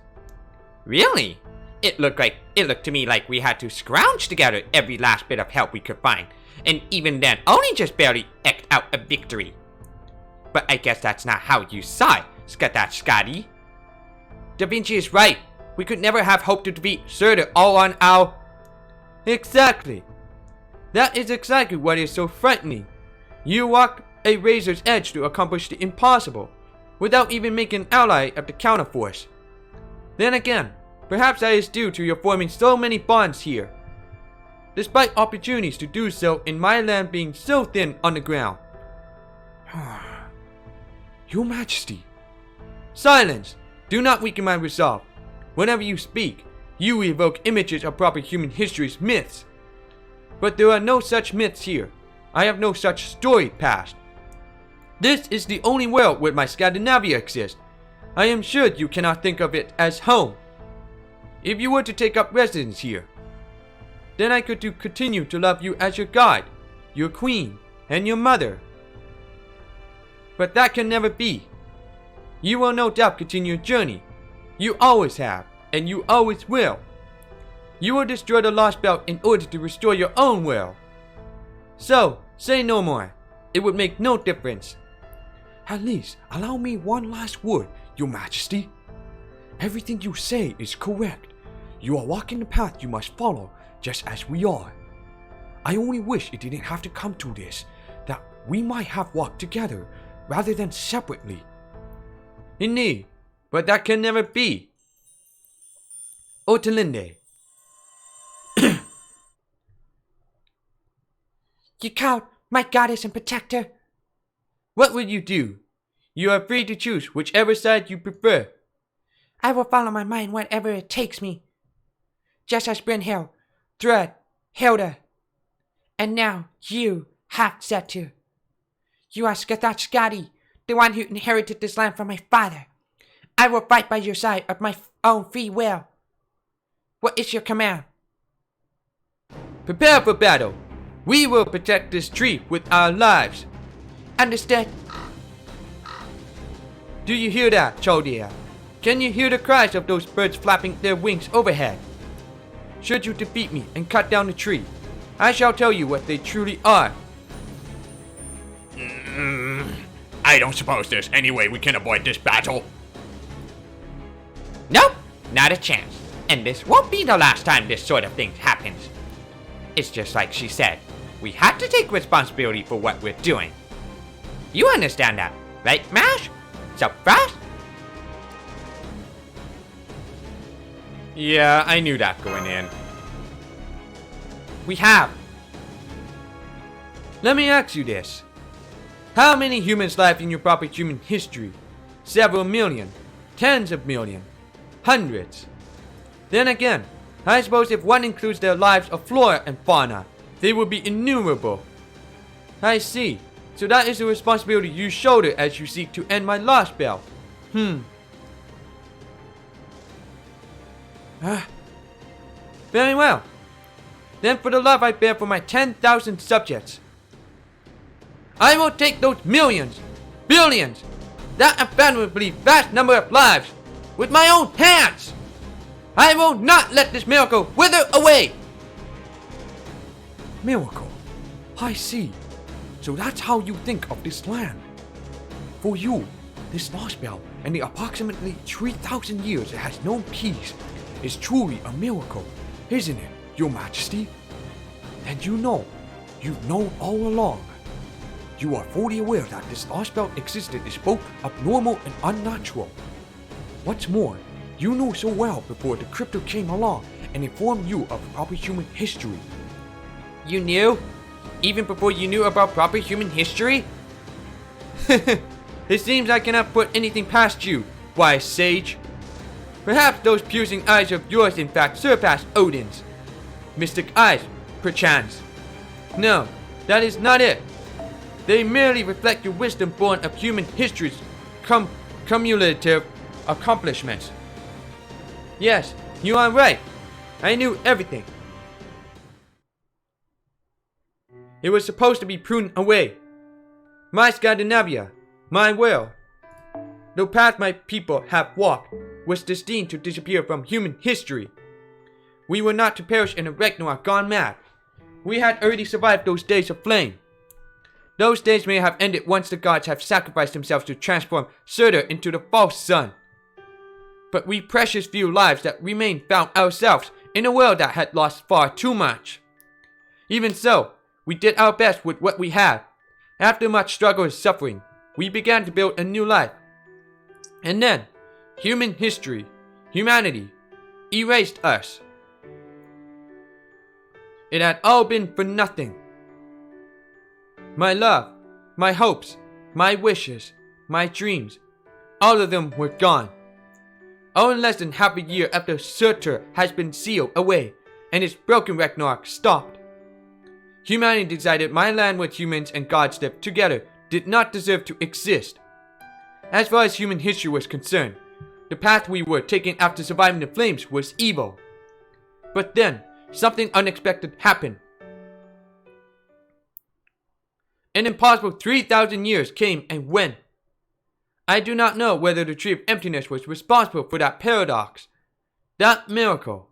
Really? It looked to me like we had to scrounge together every last bit of help we could find, and even then only just barely eked out a victory. But I guess that's not how you saw it, Scotty. Da Vinci is right. We could never have hoped to defeat Surtur all on our... Exactly. That is exactly what is so frightening. You walked a razor's edge to accomplish the impossible, without even making an ally of the counterforce. Then again, perhaps that is due to your forming so many bonds here, despite opportunities to do so in my land being so thin on the ground. Your Majesty. Silence! Do not weaken my resolve. Whenever you speak, you evoke images of proper human history's myths. But there are no such myths here. I have no such storied past. This is the only world where my Scandinavia exists. I am sure you cannot think of it as home. If you were to take up residence here, then I could continue to love you as your god, your queen, and your mother. But that can never be. You will no doubt continue your journey. You always have, and you always will. You will destroy the Lostbelt in order to restore your own will. So, say no more. It would make no difference. At least, allow me one last word, Your Majesty. Everything you say is correct. You are walking the path you must follow, just as we are. I only wish it didn't have to come to this, that we might have walked together, rather than separately. Indeed, but that can never be. Otelinde. You called my goddess and protector. What would you do? You are free to choose whichever side you prefer. I will follow my mind wherever it takes me. Just as Brynhild, Thrud, Hilda, and now you have Zetu. You are Skadi, the one who inherited this land from my father. I will fight by your side of my own free will. What is your command? Prepare for battle. We will protect this tree with our lives. Understood. Do you hear that, Chaldia? Can you hear the cries of those birds flapping their wings overhead? Should you defeat me and cut down the tree, I shall tell you what they truly are. I don't suppose there's any way we can avoid this battle. Nope, not a chance. And this won't be the last time this sort of thing happens. It's just like she said. We have to take responsibility for what we're doing. You understand that, right, Mash? So fast? Yeah, I knew that going in. We have. Let me ask you this. How many humans live in your proper human history? Several million? Tens of million? Hundreds? Then again, I suppose if one includes the lives of flora and fauna, they would be innumerable. I see. So that is the responsibility you shoulder as you seek to end my Lostbelt. Very well. Then for the love I bear for my 10,000 subjects, I will take those millions, billions, that unfathomably vast number of lives, with my own hands. I will not let this miracle wither away. Miracle. I see. So that's how you think of this land. For you, this Lostbelt and the approximately 3,000 years it has known peace is truly a miracle, isn't it, Your Majesty? And you've known all along. You are fully aware that this Lostbelt existed is both abnormal and unnatural. What's more, you knew so well before the crypto came along and informed you of proper human history. You knew? Even before you knew about proper human history? It seems I cannot put anything past you, wise sage. Perhaps those piercing eyes of yours in fact surpass Odin's. Mystic eyes, perchance. No, that is not it. They merely reflect your wisdom born of human history's cumulative accomplishments. Yes, you are right. I knew everything. It was supposed to be pruned away. My Scandinavia, my world, the path my people have walked, was destined to disappear from human history. We were not to perish in a Ragnarok gone mad. We had already survived those days of flame. Those days may have ended once the gods have sacrificed themselves to transform Surtur into the false sun. But we precious few lives that remained found ourselves in a world that had lost far too much. Even so, we did our best with what we had. After much struggle and suffering, we began to build a new life. And then, human history, humanity, erased us. It had all been for nothing. My love, my hopes, my wishes, my dreams, all of them were gone. Only less than half a year after Surtur has been sealed away and its broken Ragnarok stopped, humanity decided my land where humans and gods lived together did not deserve to exist. As far as human history was concerned, the path we were taking after surviving the flames was evil. But then, something unexpected happened. An impossible 3,000 years came and went. I do not know whether the Tree of Emptiness was responsible for that paradox, that miracle.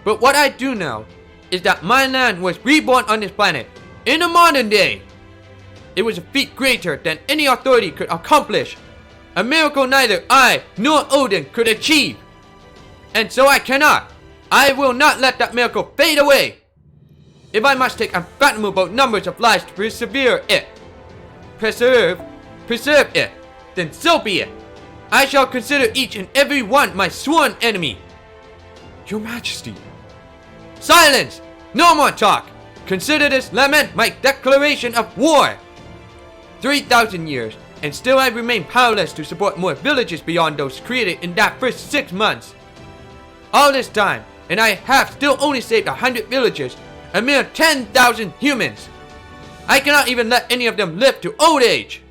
But what I do know is that my land was reborn on this planet in the modern day. It was a feat greater than any authority could accomplish, a miracle neither I nor Odin could achieve. And so I will not let that miracle fade away. If I must take unfathomable numbers of lives to preserve it, then so be it. I shall consider each and every one my sworn enemy. Your Majesty. Silence! No more talk! Consider this lament my declaration of war! 3,000 years, and still I remain powerless to support more villages beyond those created in that first 6 months. All this time, and I have still only saved 100 villages, a mere 10,000 humans. I cannot even let any of them live to old age.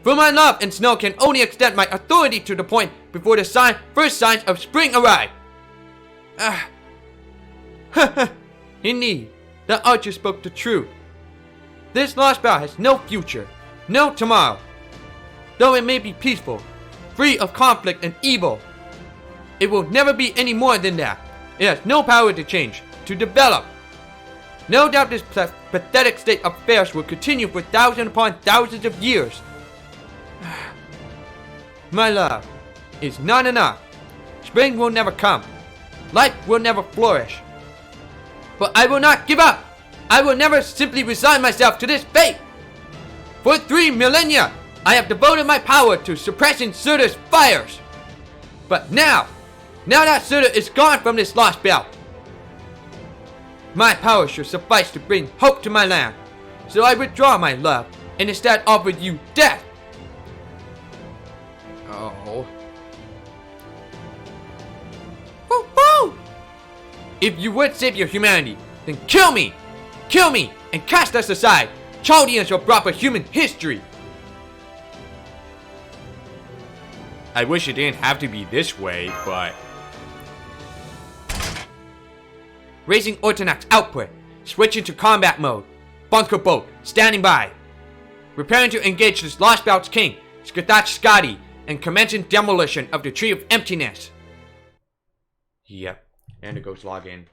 For my love and snow can only extend my authority to the point before the first signs of spring arrive. Indeed, the archer spoke the truth. This Lostbelt has no future, no tomorrow. Though it may be peaceful, free of conflict and evil, it will never be any more than that. It has no power to change, to develop. No doubt this pathetic state of affairs will continue for thousands upon thousands of years. My love is not enough. Spring will never come. Life will never flourish. But I will not give up. I will never simply resign myself to this fate. For 3 millennia, I have devoted my power to suppressing Surtur's fires. But now that Surtur is gone from this Lostbelt, my power should suffice to bring hope to my land. So I withdraw my love and instead offer you death. Oh. Woo-hoo! If you would save your humanity, then kill me! Kill me and cast us aside, Chaldeans of proper human history! I wish it didn't have to be this way, but... Raising Ortonak's output. Switching to combat mode. Bunker boat, standing by. Preparing to engage this Lostbelt's king, Skithach Skadi, and commencing demolition of the Tree of Emptiness. Yep, and it goes log in.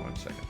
One second.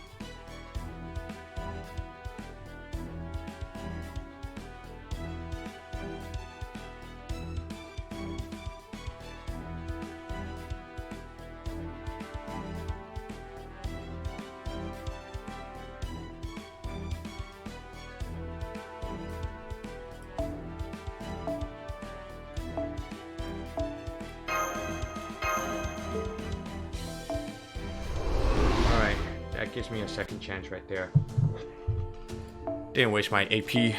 That gives me a second chance right there. Didn't waste my AP.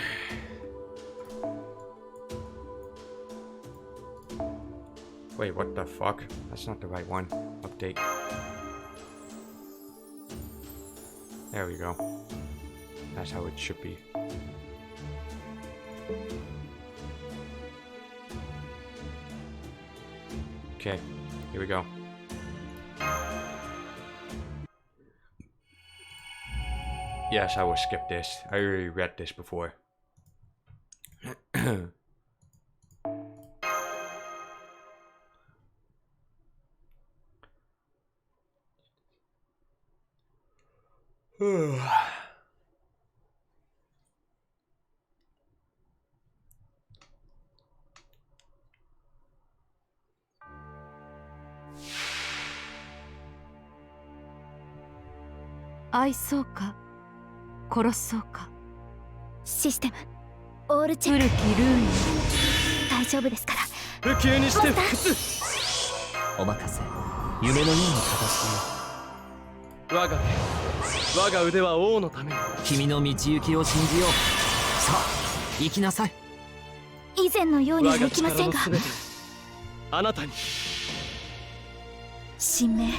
Wait, what the fuck? That's not the right one. Update. There we go. That's how it should be. Okay, here we go. Yes, I will skip this. I already read this before. I sawか殺そうかシステムオールチェック古きルーン大丈夫ですから不朽にして復活お任せ夢のように形我が手我が腕は王のために君の道行きを信じようさあ行きなさい以前のようにはいきませんが、あなたに神明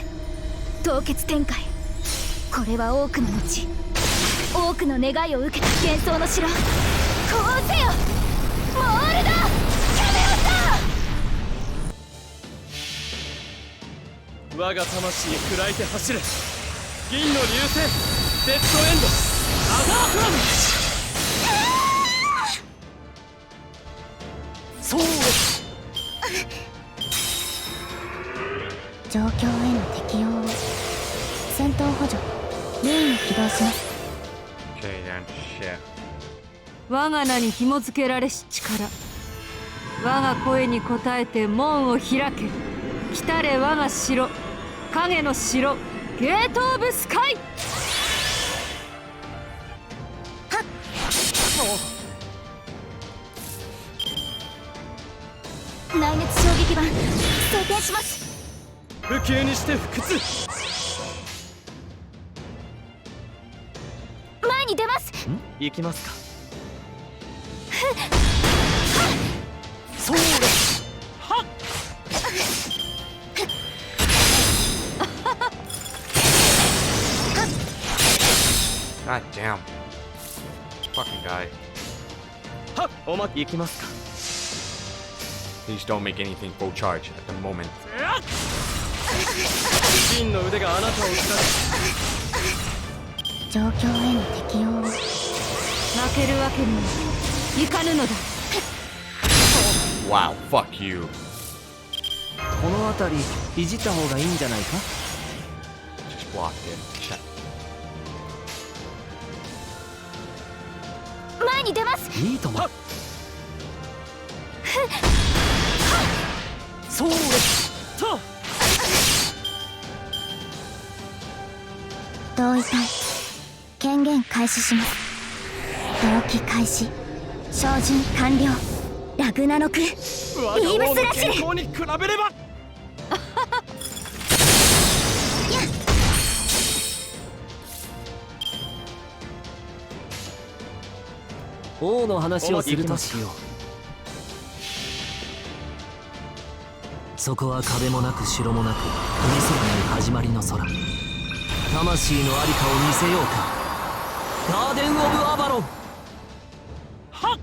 凍結天海、これは多くの後、多くの願いを受けた幻想の城。こうせよモールドキャメオ我が魂砕いて走れ。銀の流星デッドエンドアザープラム。そう状況への適応を。戦闘補助ルーンを起動します。 Okay then, shit. 我が名に紐付けられし力、我が声に応えて門を開け。来たれ我が城、影の城、ゲート・オブ・スカイ。内熱衝撃板装填します。不朽にして不屈。前に出ます。行きますか。そうはっ。 God damn. Fucking guy. はっ、おま行きますか。 Please don't make anything full charge at the moment. 銀の腕があなたを打つ。状況への適応を。負けるわけにはいかぬのだ。 Wow, fuck you. この辺りいじった方がいいんじゃないか。 Just blocked it. Shit. 前に出ます。いいとも。そうですと。同意体権限開始します。同期開始、照準完了。ラグナノクビ我がーム王のスラッシュ。健康に比べれば。王の話をするとしよう。そこは壁もなく城もなく海空ない始まりの空。魂のありかを見せようか。ガーデン・オブ・アバロン。はっ。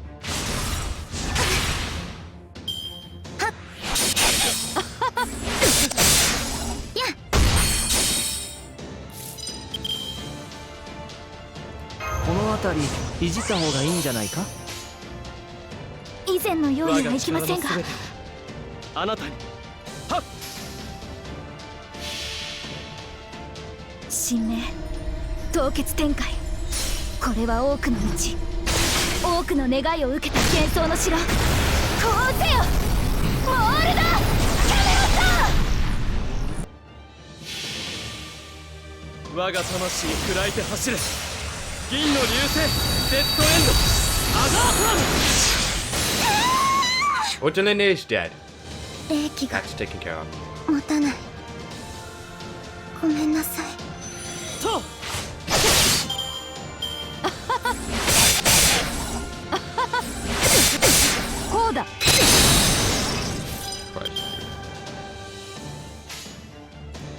この辺りいじった方がいいんじゃないか。以前のようにはいきませんが、我が力の全てをあなたに。はっ。神明凍結天海、これは多くの道、多くの願いを受けた幻想の城。こうせよモールドキャメオ我が魂砕いて走れ。銀の流星デッドエンドアザープラム。 Odilin is dead. 霊気が That's taken care of. 持たない。ごめんなさい。とこうだ。 Christ.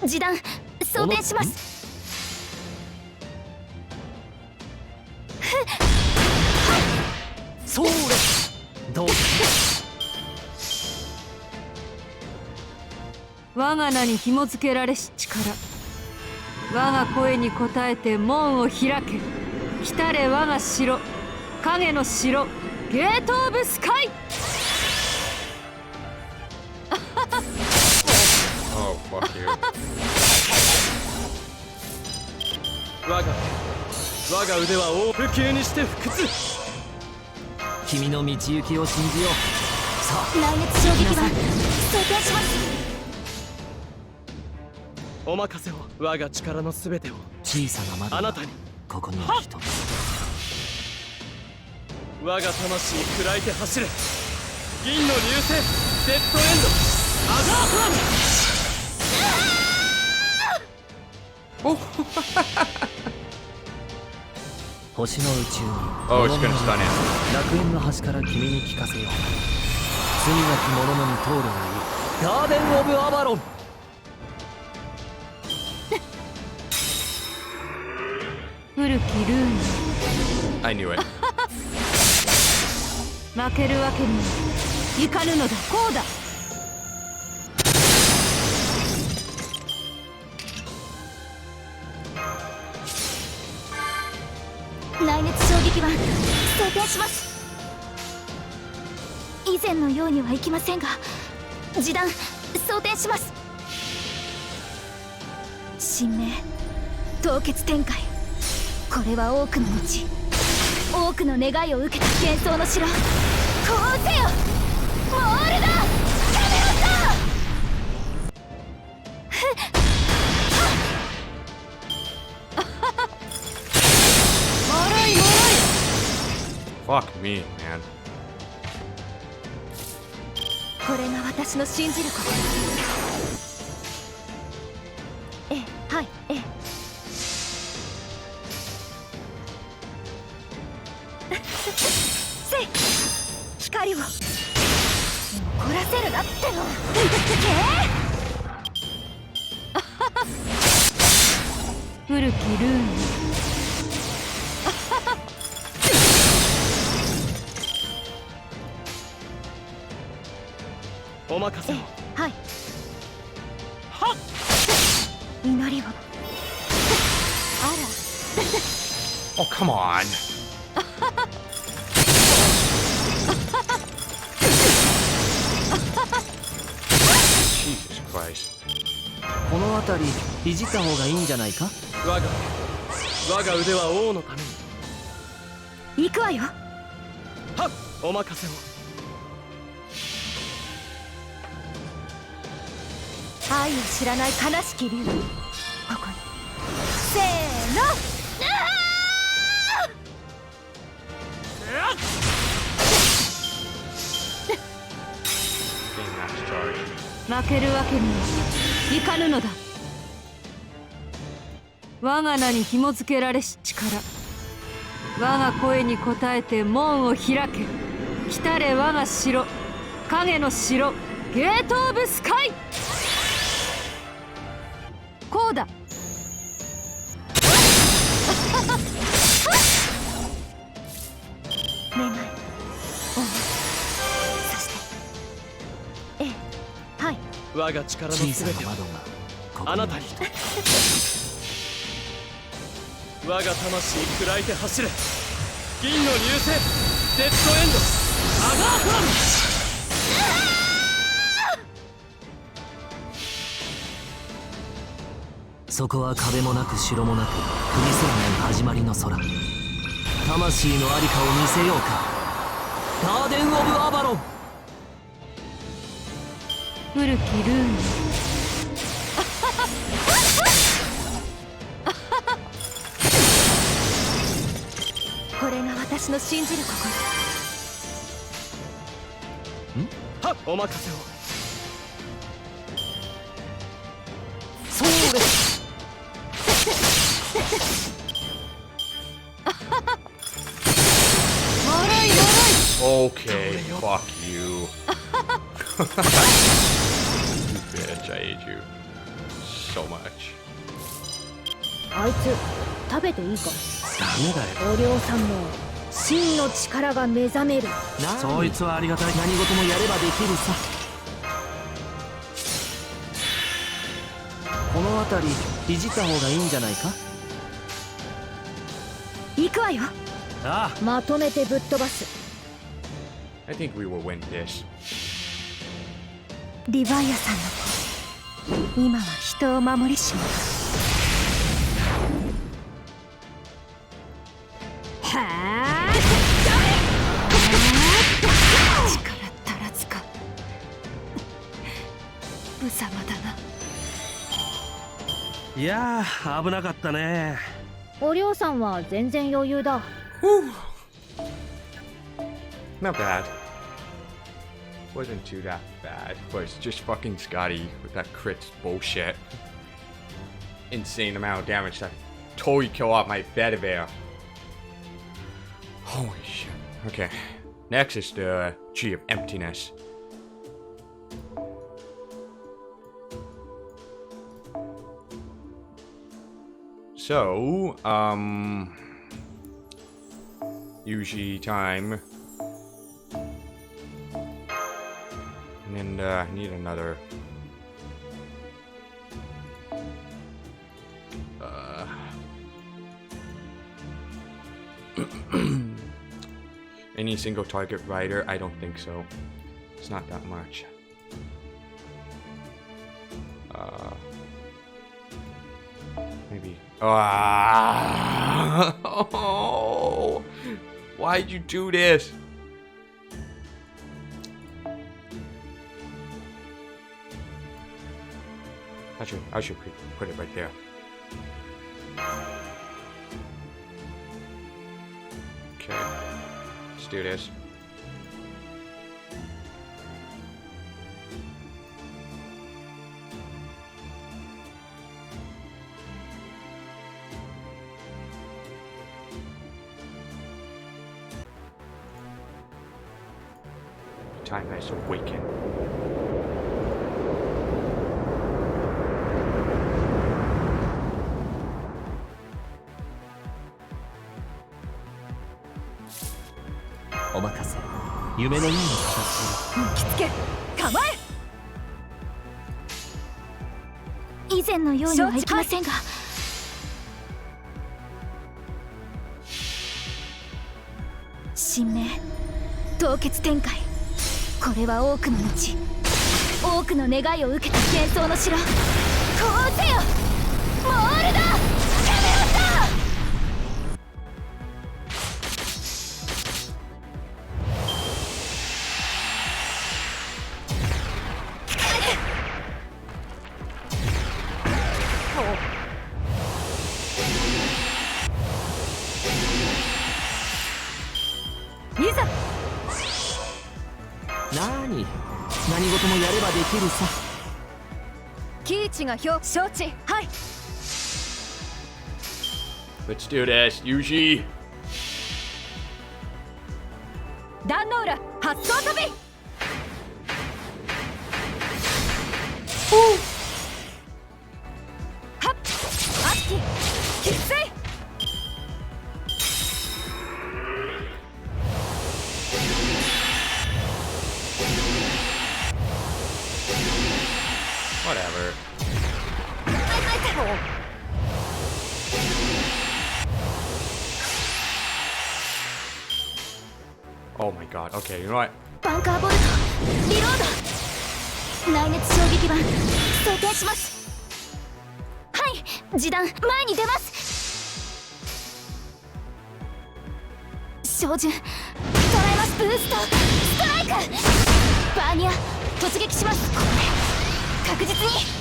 示弾装填します。そうですどうぞ。我が名に紐付けられし力、我が声に応えて門を開け。来たれ我が城、影の城、ゲート・オブ・スカイ。 Oh, fuck you. 我が腕は王不朽にして不屈。君の道行きを信じよう。さあ内熱衝撃板装填します。お任せを。我が力のすべてを小さな窓があなたに。ここには一つ。我が魂砕いて走れ。銀の流星デッドエンドアザープラム。 Oh 星の宇宙に Oh, it's gonna stun him. 楽園の端から君に聞かせよう。罪なき者のに通るがいいガーデン・オブ・アバロン。古きルーン I knew it. 負けるわけにはいかぬのだ。こうだ。内熱衝撃板装填します。以前のようにはいきませんが示弾装填します。神明凍結展開、これは多くの後多くの願いを受けた幻想の城。こうせよモールド・キャメロット。 Fuck me, man. これが私の信じる心。はい、せい光を怒らせるなっての。古きルーンお任せを。はい。はっ。祈りを。あら。 Oh, come on. Jesus Christ. この辺りいじった方がいいんじゃないか。我が腕は王のために。行くわよ。はっ、お任せを。愛を知らない悲しき竜。ここに。せーの。負けるわけにはいかぬのだ。我が名に紐付けられし力、我が声に応えて門を開け。来たれ我が城、影の城、ゲート・オブ・スカイ。こうだ。願い、思い、そしてはい。我が力の小さすべてをな窓がここにあなたに。我が魂砕いて走れ。銀の流星デッドエンドアガーフラム。そこは壁もなく城もなく国すらない始まりの空。魂のありかを見せようか。ガーデン・オブ・アバロン。古きルーンこれが私の信じる心。はっ、お任せを。そうです。Okay, fuck you. You bitch, I hate you so much. あいつ食べていいか。ダメだよ。お嬢さんも真の力が目覚める。そいつはありがたい。何事もやればできるさ。この辺りいじった方がいいんじゃないか。行くわよ。ああ、まとめてぶっ飛ばす。 I think we will win this. リヴァイアさんの子、今は人を守りし者。はあ、力足らずか。無様だな。いやー、危なかったね。お嬢さんは全然余裕だ。 Not bad. Wasn't too that bad, but it's just fucking Scotty with that crit bullshit. Insane amount of damage that totally killed off my Bedivere. Holy shit. Okay. Next is the Tree of Emptiness. So, usually time. And then need another. Any single target rider? I don't think so. It's not that much. Maybe. Oh, why'd you do this? I should put it right there. Okay, let's do this. Time has awakened. Kitsuke, 構え。以前のようにはいきませんが。神明、凍結展開。これは多くの後、多くの願いを受けた幻想の城。こうせよ、モールド・キャメロット。いざ。何事もやればできるさ。キーチが表承知。はい。 Let's do this, Yuji. 壇ノ浦発想飛び。はっ、アッキー、きつい。Whatever. Oh my god. Okay, you know what? バンカーボルト、リロード。内熱衝撃板、装填します。はい、示弾、前に出ます。照準、捉えます。ブースト、ストライク。バーニア、突撃します。これ、確実に。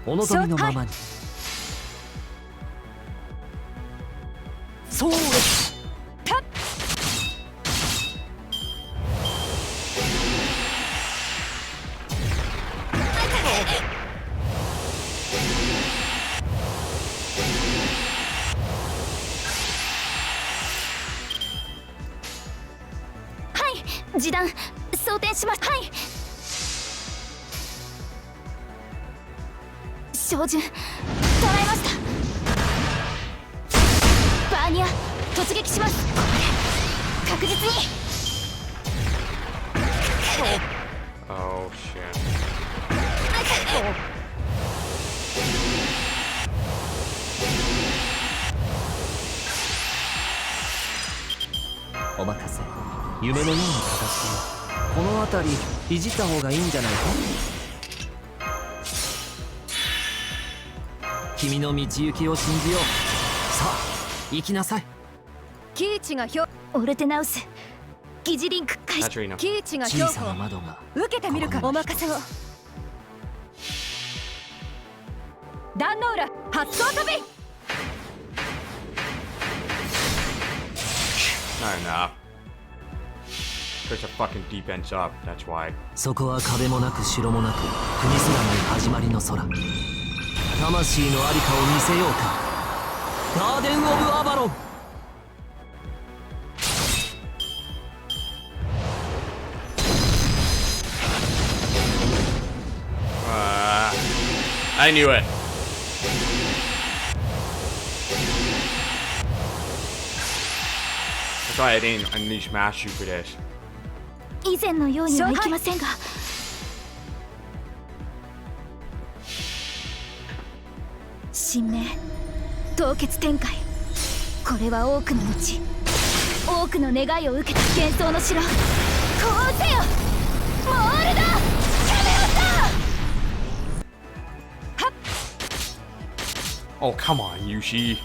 お望みのままに。そうです。たっ。はい、示弾、装填します。はい。照準、捉えました。バーニア、突撃します。これ、確実に。Oh shit. お任せ。夢のような形でこの辺りいじった方がいいんじゃないか。君の道行きを信じよう。さあ行きなさい。キーチがオルテナウス、疑似リンク開始。キーチが小さな窓が受けてみるか。お任せを。壇ノ浦発想飛び。don't know. There's a fucking deep ends up, that's why. そこは壁もなく城もなく国すらない始まりの空。魂のありかを見せようか。ガーデン・オブ・アバロン。I knew it. That's why I didn't unleash Mastery for this. 以前のようにはいきませんが、神明凍結展開。これは多くの道、多くの願いを受けた幻想の城。こうせよモールドキャメオタ。 Oh, come on, Yushi.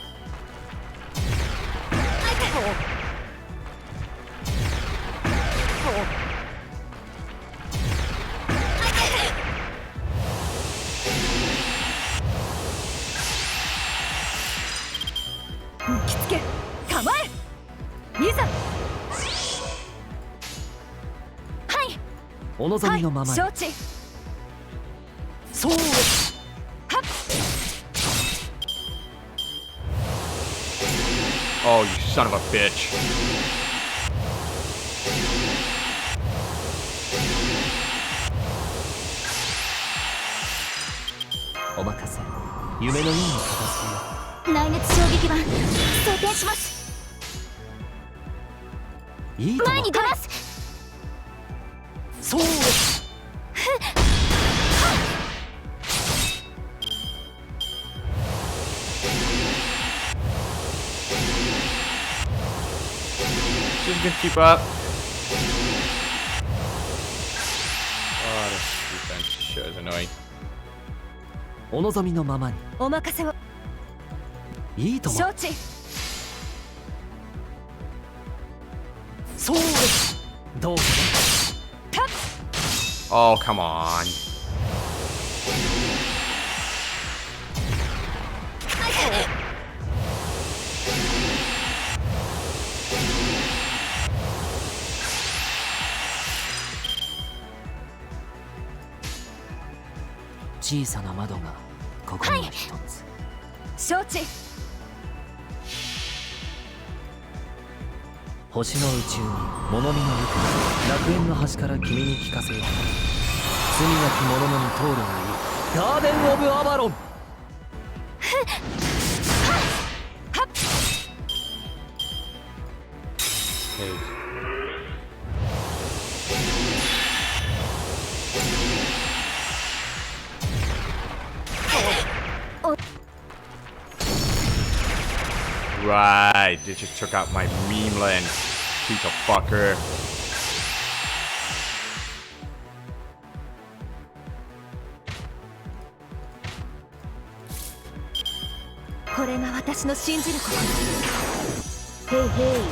Hi. お望みのままに。承知。そう。 Oh, you son of a bitch. お任せ。夢のように片付けよ内熱衝撃板装填します。う。いいとも。前に出ます。そう。 She's gonna keep up. Oh, this defense shit is annoying. お望みのままに。お任せを。いいとも。承知。そう。どうぞ。 Oh, come on. 小さな窓がここには一つ。承知。星の宇宙に物見の行く楽園の端から君に聞かせよう。罪なき者のに通るがいい。ガーデン・オブ・アバロン。Right, they just took out my meme land. Piece of fucker. これが私の信じる心。へいへい、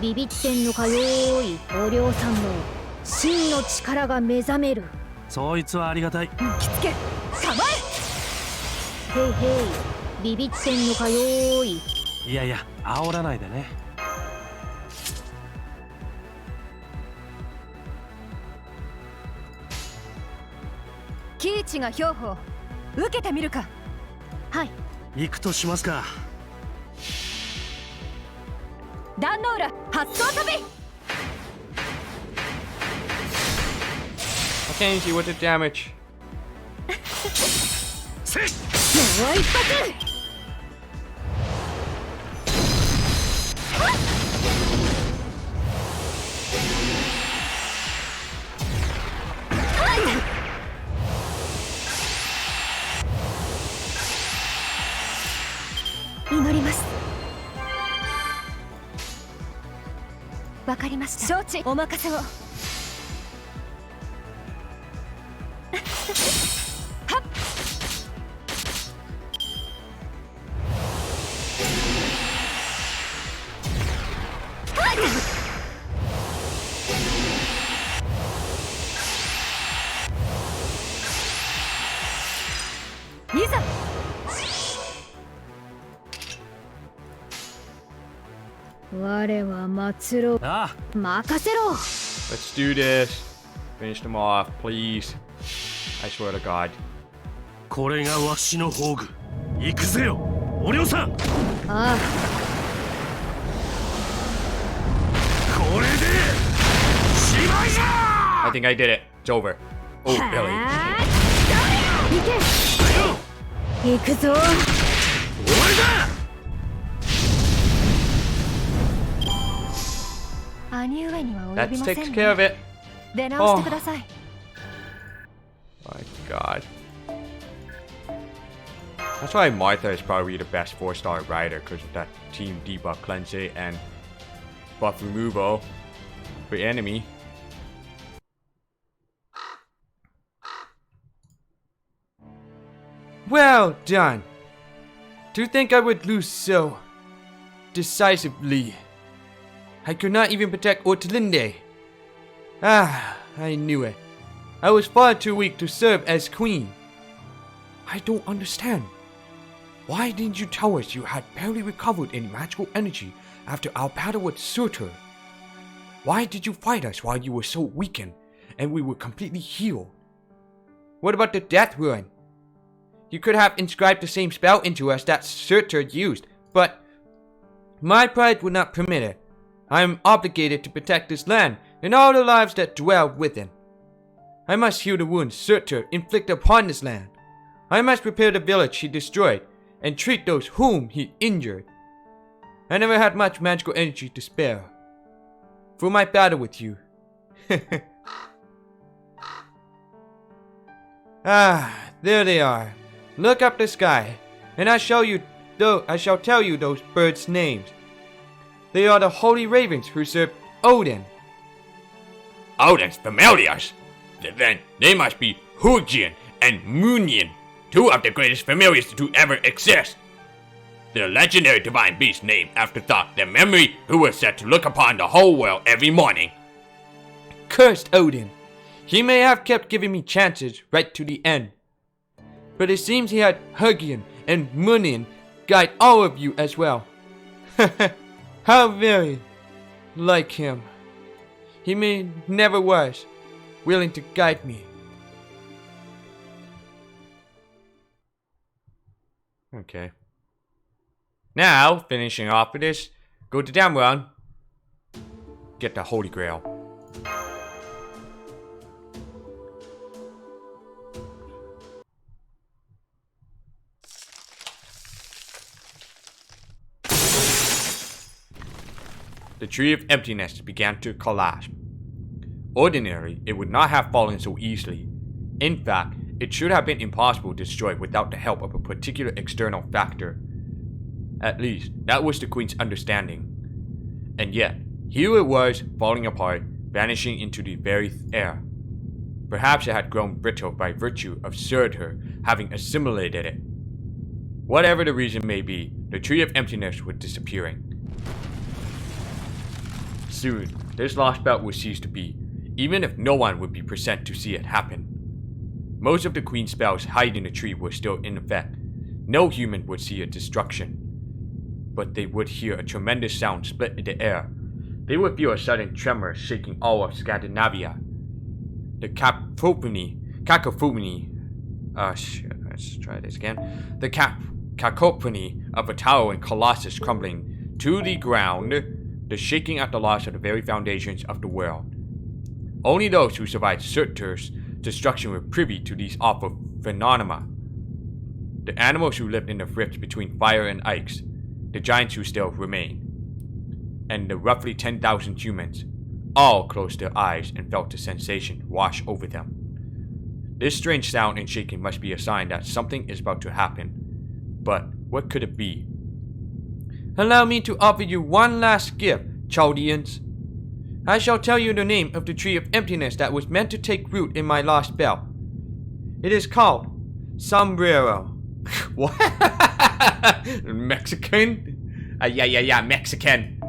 ビビってんのかよーい、おりょうさんの真の力が目覚める。そいつはありがたい。着付け、構え。へいへい、ビビってんのかよーい。いやいや、煽らないでね。キイチが標本受けてみるか。はい。行くとしますか。壇の浦発想飛び。 I can't see what the damage. もう一発。祈ります。わかりました。承知。お任せを。はっ。いざ。我は末路あ任せろ。 Let's do this. Finish them off, please. I swear to God. これがわしの宝具。行くぜよお嬢さん。ああこれでしまいじゃ。 I think I did it. It's over. Oh, Billy. 行け行くぞ。終わりだ。兄上には及 That びません takes care of ね。 it. 出直してください。 My God. That's why Martha is probably the best 4-star rider, because of that team debuff cleansing and buff removal for enemy. Well done. To think I would lose so decisively. I could not even protect Ortlinde. Ah, I knew it. I was far too weak to serve as queen. I don't understand. Why didn't you tell us you had barely recovered any magical energy after our battle with Surtur? Why did you fight us while you were so weakened and we were completely healed? What about the death rune? You could have inscribed the same spell into us that Surtur used, but my pride would not permit it. I am obligated to protect this land and all the lives that dwell within. I must heal the wounds Surtur inflicted upon this land. I must repair the village he destroyed and treat those whom he injured. I never had much magical energy to spare for my battle with you. Ah, there they are. Look up the sky, and I shall tell you those birds' names. They are the holy ravens who serve Odin. Odin's familiars? Then they must be Hugin and Munyin, two of the greatest familiars to ever exist. The legendary divine beast named after Thought, the memory who was set to look upon the whole world every morning. Cursed Odin. He may have kept giving me chances right to the end. But it seems he had Hugin and Munyin guide all of you as well. How very like him. He never was willing to guide me. Okay. Now, finishing off with this, go to Götterdämmerung. Get the Holy Grail. The Tree of Emptiness began to collapse. Ordinarily, it would not have fallen so easily. In fact, it should have been impossible to destroy without the help of a particular external factor. At least, that was the Queen's understanding. And yet, here it was, falling apart, vanishing into the very air. Perhaps it had grown brittle by virtue of Surtur having assimilated it. Whatever the reason may be, the Tree of Emptiness was disappearing. Soon, this Lostbelt would cease to be, even if no one would be present to see it happen. Most of the Queen's spells hiding the tree were still in effect. No human would see its destruction. But they would hear a tremendous sound split in the air. They would feel a sudden tremor shaking all of Scandinavia. The cacophony. Let's try this again. The cacophony of a towering colossus crumbling to the ground. The shaking at the loss of the very foundations of the world. Only those who survived Surtur's destruction were privy to these awful phenomena. The animals who lived in the rifts between fire and ice, the giants who still remain, and the roughly 10,000 humans, all closed their eyes and felt the sensation wash over them. This strange sound and shaking must be a sign that something is about to happen. But what could it be? Allow me to offer you one last gift, Chaldeans. I shall tell you the name of the Tree of Emptiness that was meant to take root in my Lostbelt. It is called Sombrero. What? Mexican? Yeah, Mexican.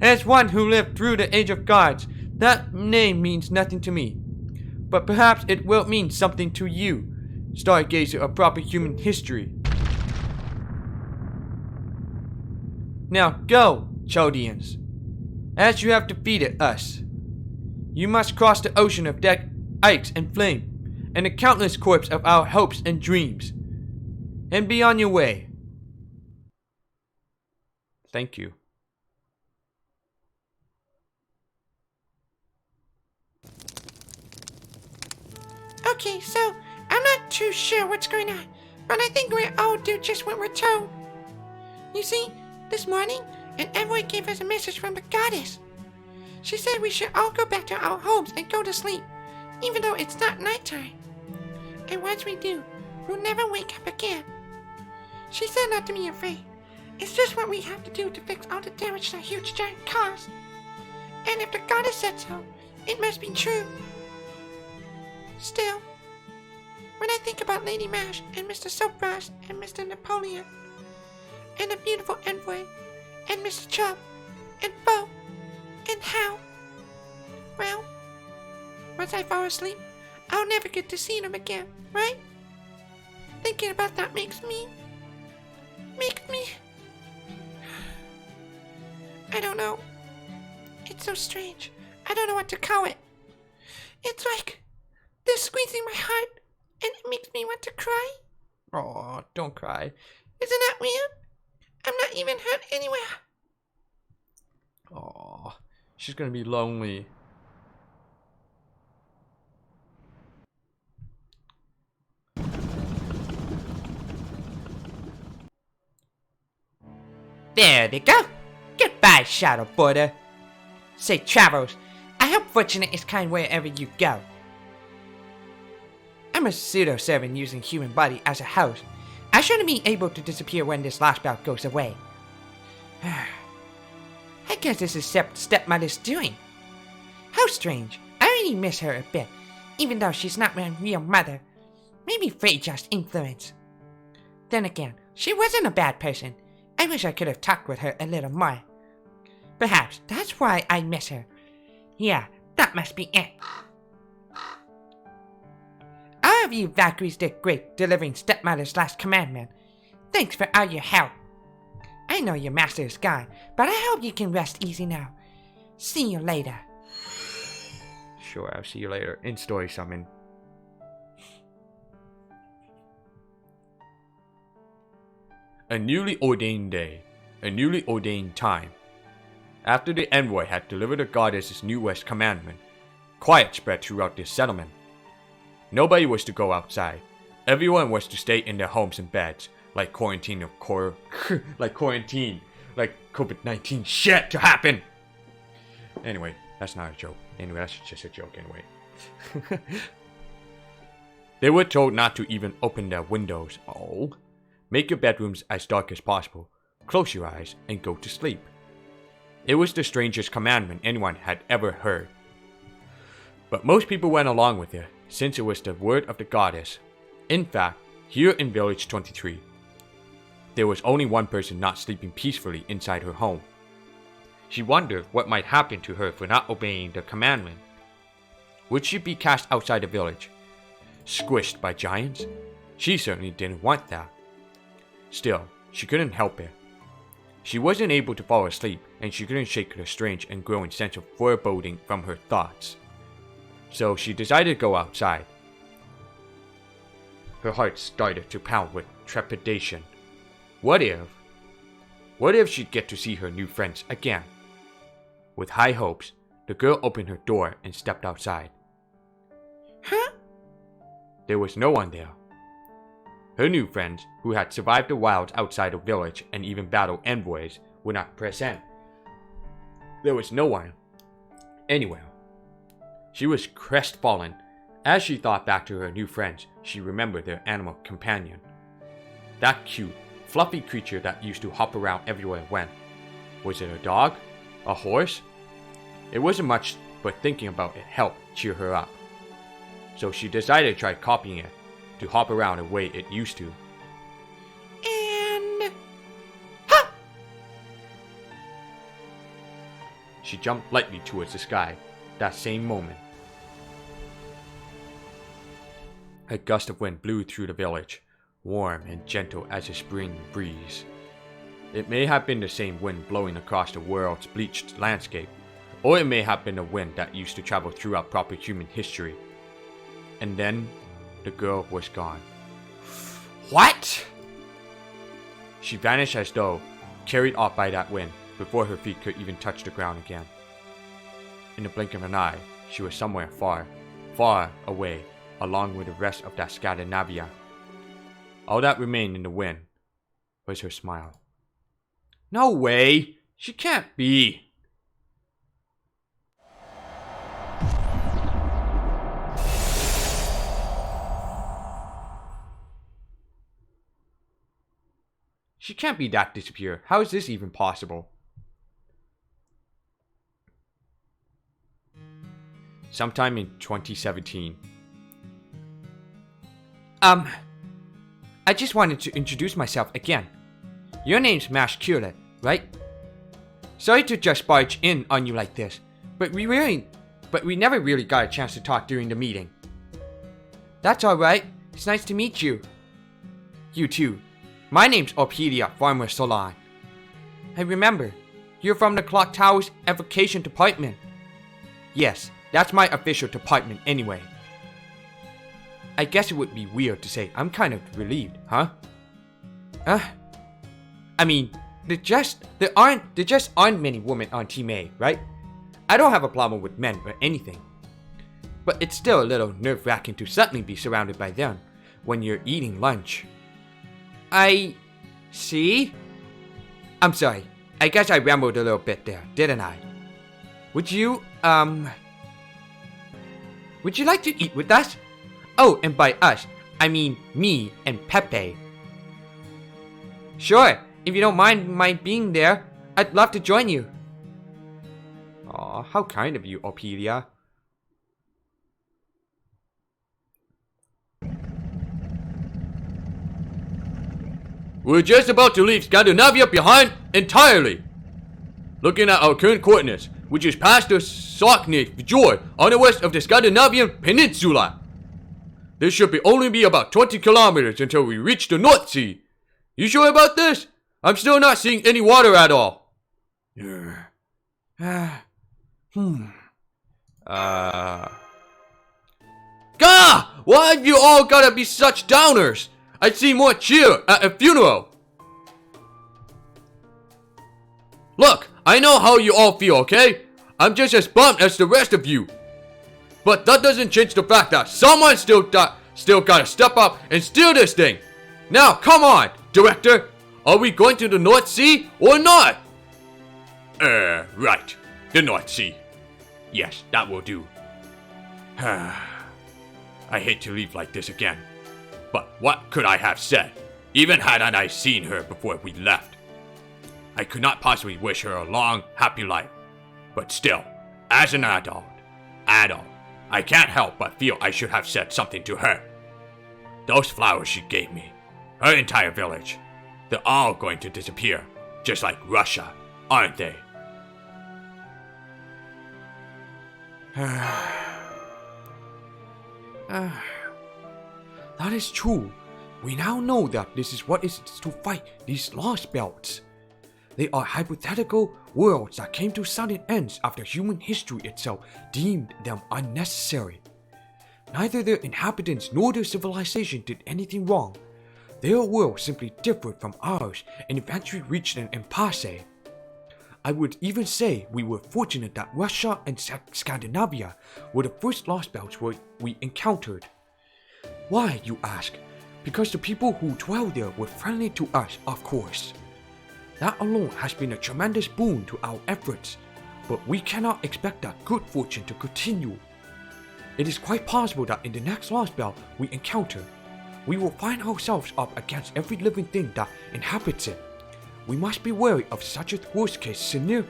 As one who lived through the Age of Gods, that name means nothing to me. But perhaps it will mean something to you, stargazer of proper human history. Now go, Chaldeans. As you have defeated us, you must cross the ocean of dead ice and flame, and the countless corpse of our hopes and dreams, and be on your way. Thank you. Okay, so I'm not too sure what's going on, but I think we'll all do just what we're told. You see, this morning, an envoy gave us a message from the goddess. She said we should all go back to our homes and go to sleep, even though it's not nighttime. And once we do, we'll never wake up again. She said not to be afraid. It's just what we have to do to fix all the damage that huge giant caused. And if the goddess said so, it must be true. Still, when I think about Lady Mash and Mr. Soapgrass and Mr. Napoleon, and the beautiful envoy, and Mr. Chubb, and Bo, and Hal, well, once I fall asleep, I'll never get to see them again, right? Thinking about that makes me... I don't know. It's so strange. I don't know what to call it. It's like they're squeezing my heart, and it makes me want to cry. Oh, don't cry. Isn't that weird? I'm not even hurt anywhere. Oh, she's gonna be lonely. There they go. Goodbye, Shadow Border. Safe travels. I hope fortune is kind wherever you go. I'm a pseudo-servant using human body as a host. I shouldn't be able to disappear when this Lostbelt goes away. I guess this is stepmother's doing. How strange. I already miss her a bit, even though she's not my real mother. Maybe Faye just influence. Then again, she wasn't a bad person. I wish I could have talked with her a little more. Perhaps that's why I miss her. Yeah, that must be it. All of you Valkyries did great delivering stepmother's last commandment. Thanks for all your help. I know your master is gone, but I hope you can rest easy now. See you later. Sure, I'll see you later. In story summon. A newly ordained day. A newly ordained time. After the envoy had delivered the goddess's newest commandment, quiet spread throughout the settlement. Nobody was to go outside. Everyone was to stay in their homes and beds, like quarantine like COVID-19 shit to happen. Anyway, that's not a joke. Anyway, that's just a joke anyway. They were told not to even open their windows. Oh. Make your bedrooms as dark as possible, close your eyes, and go to sleep. It was the strangest commandment anyone had ever heard. But most people went along with it, since it was the word of the goddess. In fact, here in Village 23, there was only one person not sleeping peacefully inside her home. She wondered what might happen to her for not obeying the commandment. Would she be cast outside the village? Squished by giants? She certainly didn't want that. Still, she couldn't help it. She wasn't able to fall asleep, and she couldn't shake the strange and growing sense of foreboding from her thoughts. So she decided to go outside. Her heart started to pound with trepidation. What if she'd get to see her new friends again? With high hopes, the girl opened her door and stepped outside. Huh? There was no one there. Her new friends, who had survived the wilds outside the village and even battled envoys, were not present. There was no one anywhere. She was crestfallen. As she thought back to her new friends, she remembered their animal companion. That cute, fluffy creature that used to hop around everywhere it went. Was it a dog? A horse? It wasn't much, but thinking about it helped cheer her up. So she decided to try copying it, to hop around the way it used to. And... ha! She jumped lightly towards the sky, that same moment. A gust of wind blew through the village, warm and gentle as a spring breeze. It may have been the same wind blowing across the world's bleached landscape, or it may have been a wind that used to travel throughout proper human history. And then, the girl was gone. What? She vanished as though carried off by that wind before her feet could even touch the ground again. In the blink of an eye, she was somewhere far, far away, along with the rest of that Scandinavia. All that remained in the wind was her smile. No way! She can't be! She can't be that disappeared. How is this even possible? Sometime in 2017. I just wanted to introduce myself again. Your name's Mash Curlet, right? Sorry to just barge in on you like this, but we never really got a chance to talk during the meeting. That's alright. It's nice to meet you. You too. My name's Orpedia Farmer Solon. I remember, you're from the Clock Tower's Evocation Department. Yes, that's my official department anyway. I guess it would be weird to say I'm kind of relieved, huh? I mean, there just aren't many women on Team A, right? I don't have a problem with men or anything. But it's still a little nerve-wracking to suddenly be surrounded by them when you're eating lunch. I see? I'm sorry. I guess I rambled a little bit there, didn't I? Would you like to eat with us? Oh, and by us, I mean me and Pepe. Sure, if you don't mind my being there, I'd love to join you. Aw, how kind of you, Orpedia. We're just about to leave Scandinavia behind entirely. Looking at our current coordinates, which is past the Sockney Fjord on the west of the Scandinavian Peninsula. This should only be about 20 kilometers until we reach the North Sea. You sure about this? I'm still not seeing any water at all. Gah! Why have you all gotta be such downers? I'd see more cheer at a funeral. Look, I know how you all feel, okay? I'm just as bummed as the rest of you. But that doesn't change the fact that someone still gotta step up and steal this thing. Now, come on, Director. Are we going to the North Sea or not? Right. The North Sea. Yes, that will do. I hate to leave like this again. But what could I have said, even hadn't I seen her before we left? I could not possibly wish her a long, happy life. But still, as an adult, I can't help but feel I should have said something to her. Those flowers she gave me, her entire village, they're all going to disappear, just like Russia, aren't they? That is true. We now know that this is what it is to fight these Lostbelts. They are hypothetical worlds that came to sudden ends after human history itself deemed them unnecessary. Neither their inhabitants nor their civilization did anything wrong. Their world simply differed from ours and eventually reached an impasse. I would even say we were fortunate that Russia and Scandinavia were the first Lostbelts we encountered. Why, you ask? Because the people who dwell there were friendly to us, of course. That alone has been a tremendous boon to our efforts, but we cannot expect that good fortune to continue. It is quite possible that in the next Lostbelt we encounter, we will find ourselves up against every living thing that inhabits it. We must be wary of such a worst-case scenario.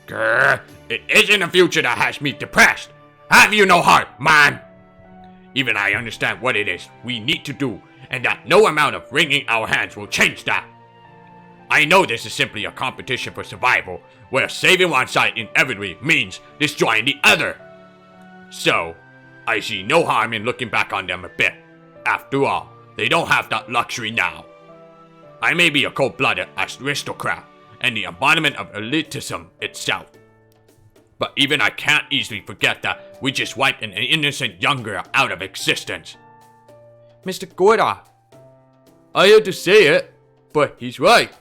Grr, it isn't the future that has me depressed. Have you no heart, man? Even I understand what it is we need to do, and that no amount of wringing our hands will change that. I know this is simply a competition for survival, where saving one side inevitably means destroying the other. So, I see no harm in looking back on them a bit. After all, they don't have that luxury now. I may be a cold-blooded aristocrat and the embodiment of elitism itself. But even I can't easily forget that we just wiped an innocent young girl out of existence. Mr. Gorda, I hate to say it, but he's right.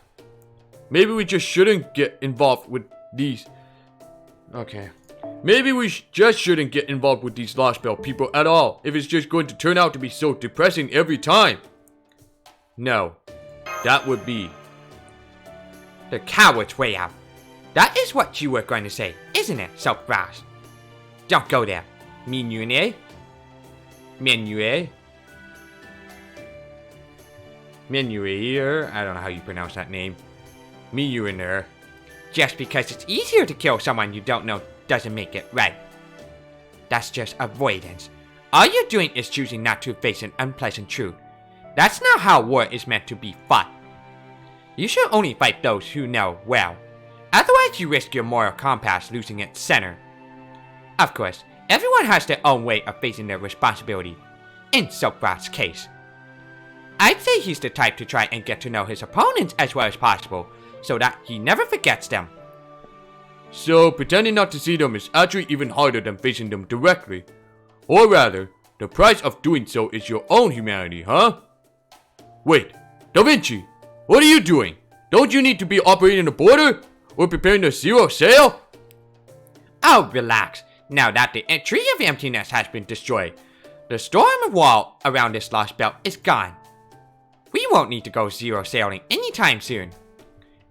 Maybe we just shouldn't get involved with these. Okay. Maybe we just shouldn't get involved with these Lostbelt people at all, if it's just going to turn out to be so depressing every time. No. That would be the coward's way out. That is what you were going to say, isn't it, Self-Brass? Don't go there. Minune? Menue? Menuer, I don't know how you pronounce that name. Menuiner. Just because it's easier to kill someone you don't know doesn't make it right. That's just avoidance. All you're doing is choosing not to face an unpleasant truth. That's not how war is meant to be fought. You should only fight those who know well. Otherwise you risk your moral compass losing its center. Of course, everyone has their own way of facing their responsibility. In Silkrock's case, I'd say he's the type to try and get to know his opponents as well as possible, so that he never forgets them. So, pretending not to see them is actually even harder than facing them directly. Or rather, the price of doing so is your own humanity, huh? Wait, Da Vinci, what are you doing? Don't you need to be operating the border? Or preparing the zero sail? Oh, relax. Now that the Tree of Emptiness has been destroyed, the storm wall around this lost belt is gone. We won't need to go zero sailing anytime soon.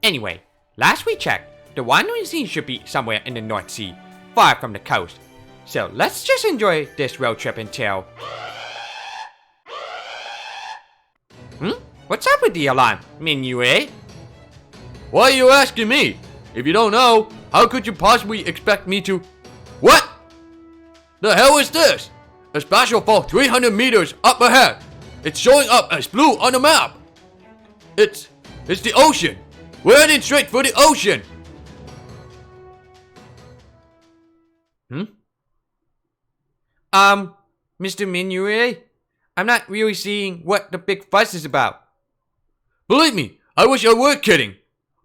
Anyway, last we checked, the wandering sea should be somewhere in the North Sea, far from the coast. So let's just enjoy this road trip until... What's up with the alarm, Minue? Why are you asking me? If you don't know, how could you possibly expect me to... What? The hell is this? A spatial fall 300 meters up ahead. It's showing up as blue on the map. It's the ocean. We're heading straight for the ocean. Mr. Minue? I'm not really seeing what the big fuss is about. Believe me, I wish I were kidding.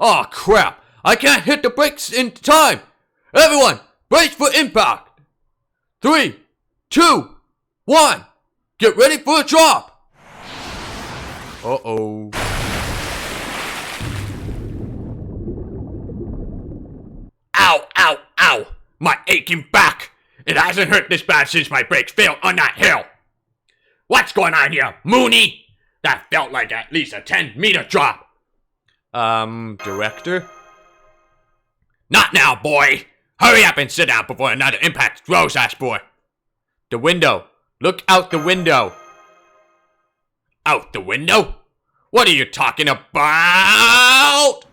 Aw, crap. I can't hit the brakes in time. Everyone, brace for impact. 3, 2, 1. Get ready for a drop. Uh-oh. Ow, ow, ow! My aching back! It hasn't hurt this bad since my brakes failed on that hill! What's going on here, Mooney? That felt like at least a 10-meter drop! Director? Not now, boy! Hurry up and sit down before another impact throws us, boy! The window! Look out the window! Out the window? What are you talking about?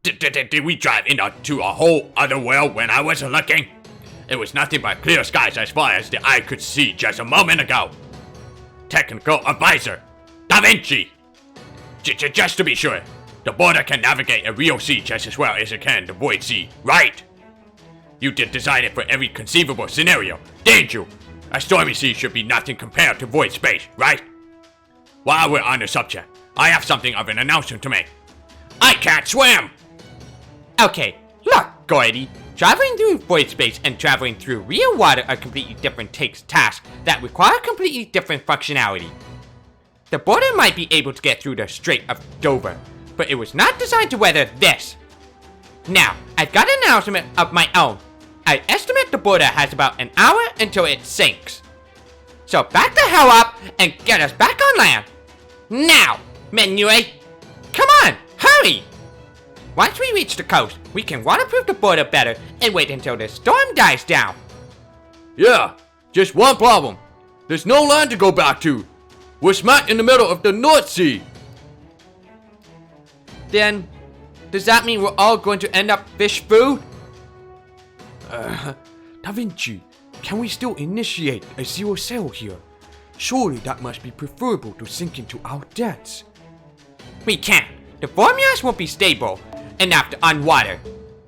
Did we drive into a whole other world when I wasn't looking? It was nothing but clear skies as far as the eye could see just a moment ago. Technical advisor, Da Vinci! Just to be sure, the border can navigate a real sea just as well as it can the void sea, right? You did design it for every conceivable scenario, didn't you? A stormy sea should be nothing compared to void space, right? While we're on the subject, I have something of an announcement to make. I can't swim! Okay, look, Gordy. Traveling through void space and traveling through real water are completely different tasks that require completely different functionality. The border might be able to get through the Strait of Dover, but it was not designed to weather this. Now, I've got an announcement of my own. I estimate the border has about an hour until it sinks. So back the hell up and get us back on land. Now, Minue! Come on, hurry! Once we reach the coast, we can waterproof the border better and wait until the storm dies down. Yeah, just one problem. There's no land to go back to. We're smack in the middle of the North Sea. Then, does that mean we're all going to end up fish food? Da Vinci, can we still initiate a zero sail here? Surely that must be preferable to sinking to our deaths. We can't. The formulas won't be stable enough to unwater.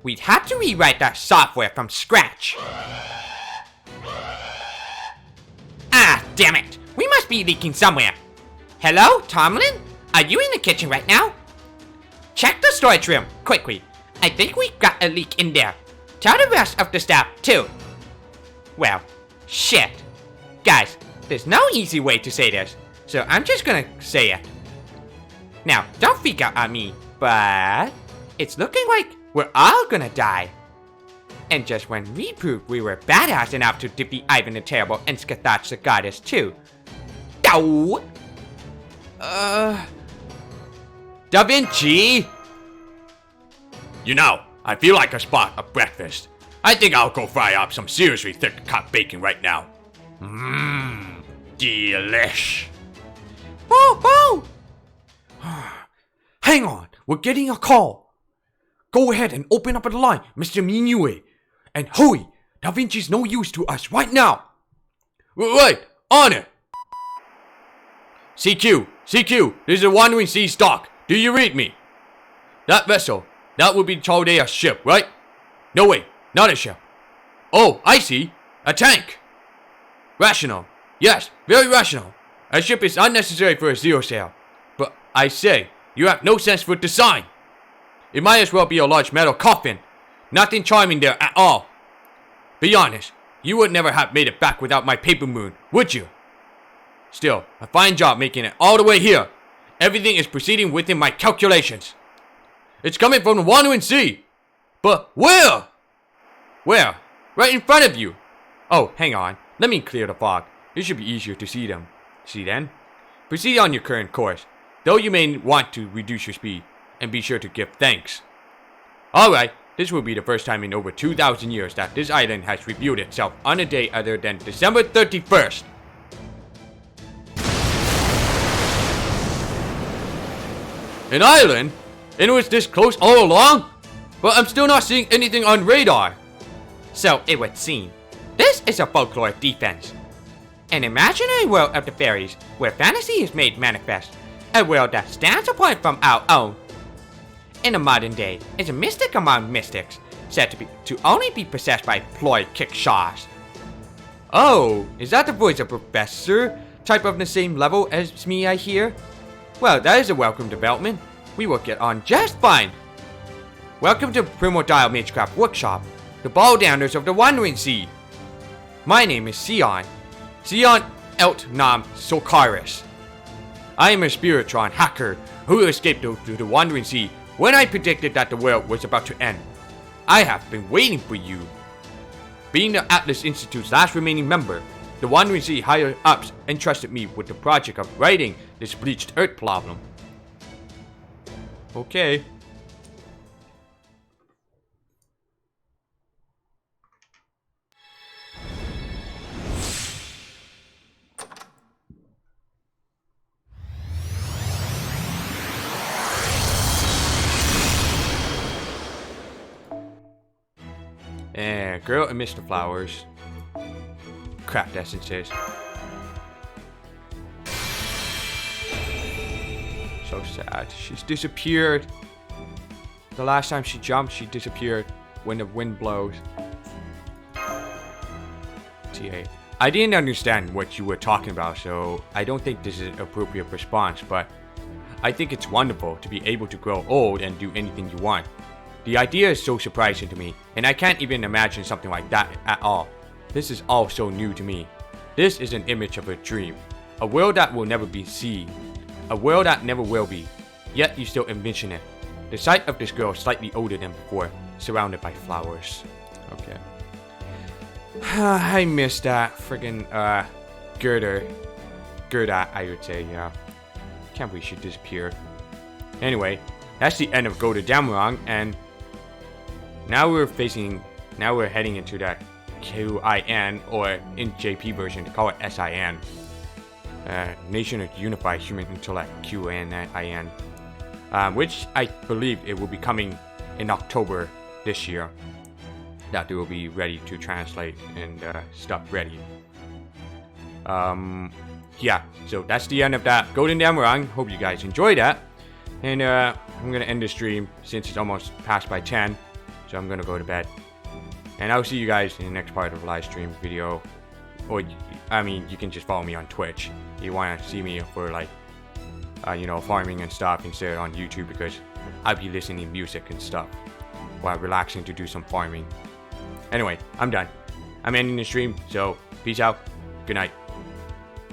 We'd have to rewrite that software from scratch. damn it! We must be leaking somewhere. Hello, Tomlin? Are you in the kitchen right now? Check the storage room, quickly. I think we got a leak in there. Tell the rest of the staff, too. Well, shit. Guys, there's no easy way to say this, so I'm just gonna say it. Now, don't freak out on me, but it's looking like we're all gonna die. And just when we proved we were badass enough to defeat Ivan the Terrible and Skathatch the Goddess too. Ow! Da Vinci? You know, I feel like a spot of breakfast. I think I'll go fry up some seriously thick cut bacon right now. Mmm, delish. Whoa, whoa! Hang on, we're getting a call. Go ahead and open up the line, Mr. Minue. And hurry, Da Vinci's no use to us right now. Right, on it. CQ, this is a Wandering Sea stock. Do you read me? That vessel, that would be Chaldea's ship, right? No way, not a ship. Oh, I see. A tank. Rational. Yes, very rational. A ship is unnecessary for a zero sail. But I say, you have no sense for design. It might as well be a large metal coffin. Nothing charming there at all. Be honest, you would never have made it back without my paper moon, would you? Still, a fine job making it all the way here. Everything is proceeding within my calculations. It's coming from the Wandering Sea. But where? Where? Right in front of you. Oh, hang on. Let me clear the fog. It should be easier to see them. See then? Proceed on your current course, though you may want to reduce your speed, and be sure to give thanks. Alright, this will be the first time in over 2,000 years that this island has revealed itself on a day other than December 31st. An island? And it was this close all along? But I'm still not seeing anything on radar. So it would seem. This is a folklore defense. An imaginary world of the fairies, where fantasy is made manifest. A world that stands apart from our own. In the modern day, is a mystic among mystics, said to only be possessed by ploy kickshaws. Oh, is that the voice of Professor? Type of the same level as me, I hear? Well, that is a welcome development. We will get on just fine. Welcome to Primordial Magecraft Workshop, the ball downers of the Wandering Sea. My name is Sion Elt Nam Sokaris. I am a Spiritron hacker who escaped to the Wandering Sea when I predicted that the world was about to end. I have been waiting for you. Being the Atlas Institute's last remaining member, the Wandering Sea higher ups entrusted me with the project of righting this bleached Earth problem. Okay. Girl amidst the flowers. Craft essences. So sad. She's disappeared. The last time she jumped, she disappeared when the wind blows. TA. I didn't understand what you were talking about, so I don't think this is an appropriate response, but I think it's wonderful to be able to grow old and do anything you want. The idea is so surprising to me, and I can't even imagine something like that at all. This is all so new to me. This is an image of a dream. A world that will never be seen. A world that never will be. Yet you still envision it. The sight of this girl slightly older than before, surrounded by flowers. Okay. I miss that friggin' Gerda, I would say, yeah. Can't believe she disappeared. Anyway, that's the end of Götterdämmerung, and now we're heading into that QIN, or in JP version, to call it SIN. Nation of Unified Human Intellect, QNIN. Which I believe it will be coming in October this year. That they will be ready to translate and stuff ready. Yeah, so that's the end of that Götterdämmerung. Hope you guys enjoyed that. And I'm gonna end the stream since it's almost past by 10. So I'm gonna go to bed. And I'll see you guys in the next part of the live stream video or I mean, you can just follow me on Twitch. You want to see me for like, farming and stuff instead on YouTube, because I'll be listening to music and stuff while relaxing to do some farming. Anyway, I'm done. I'm ending the stream, so peace out. Good night.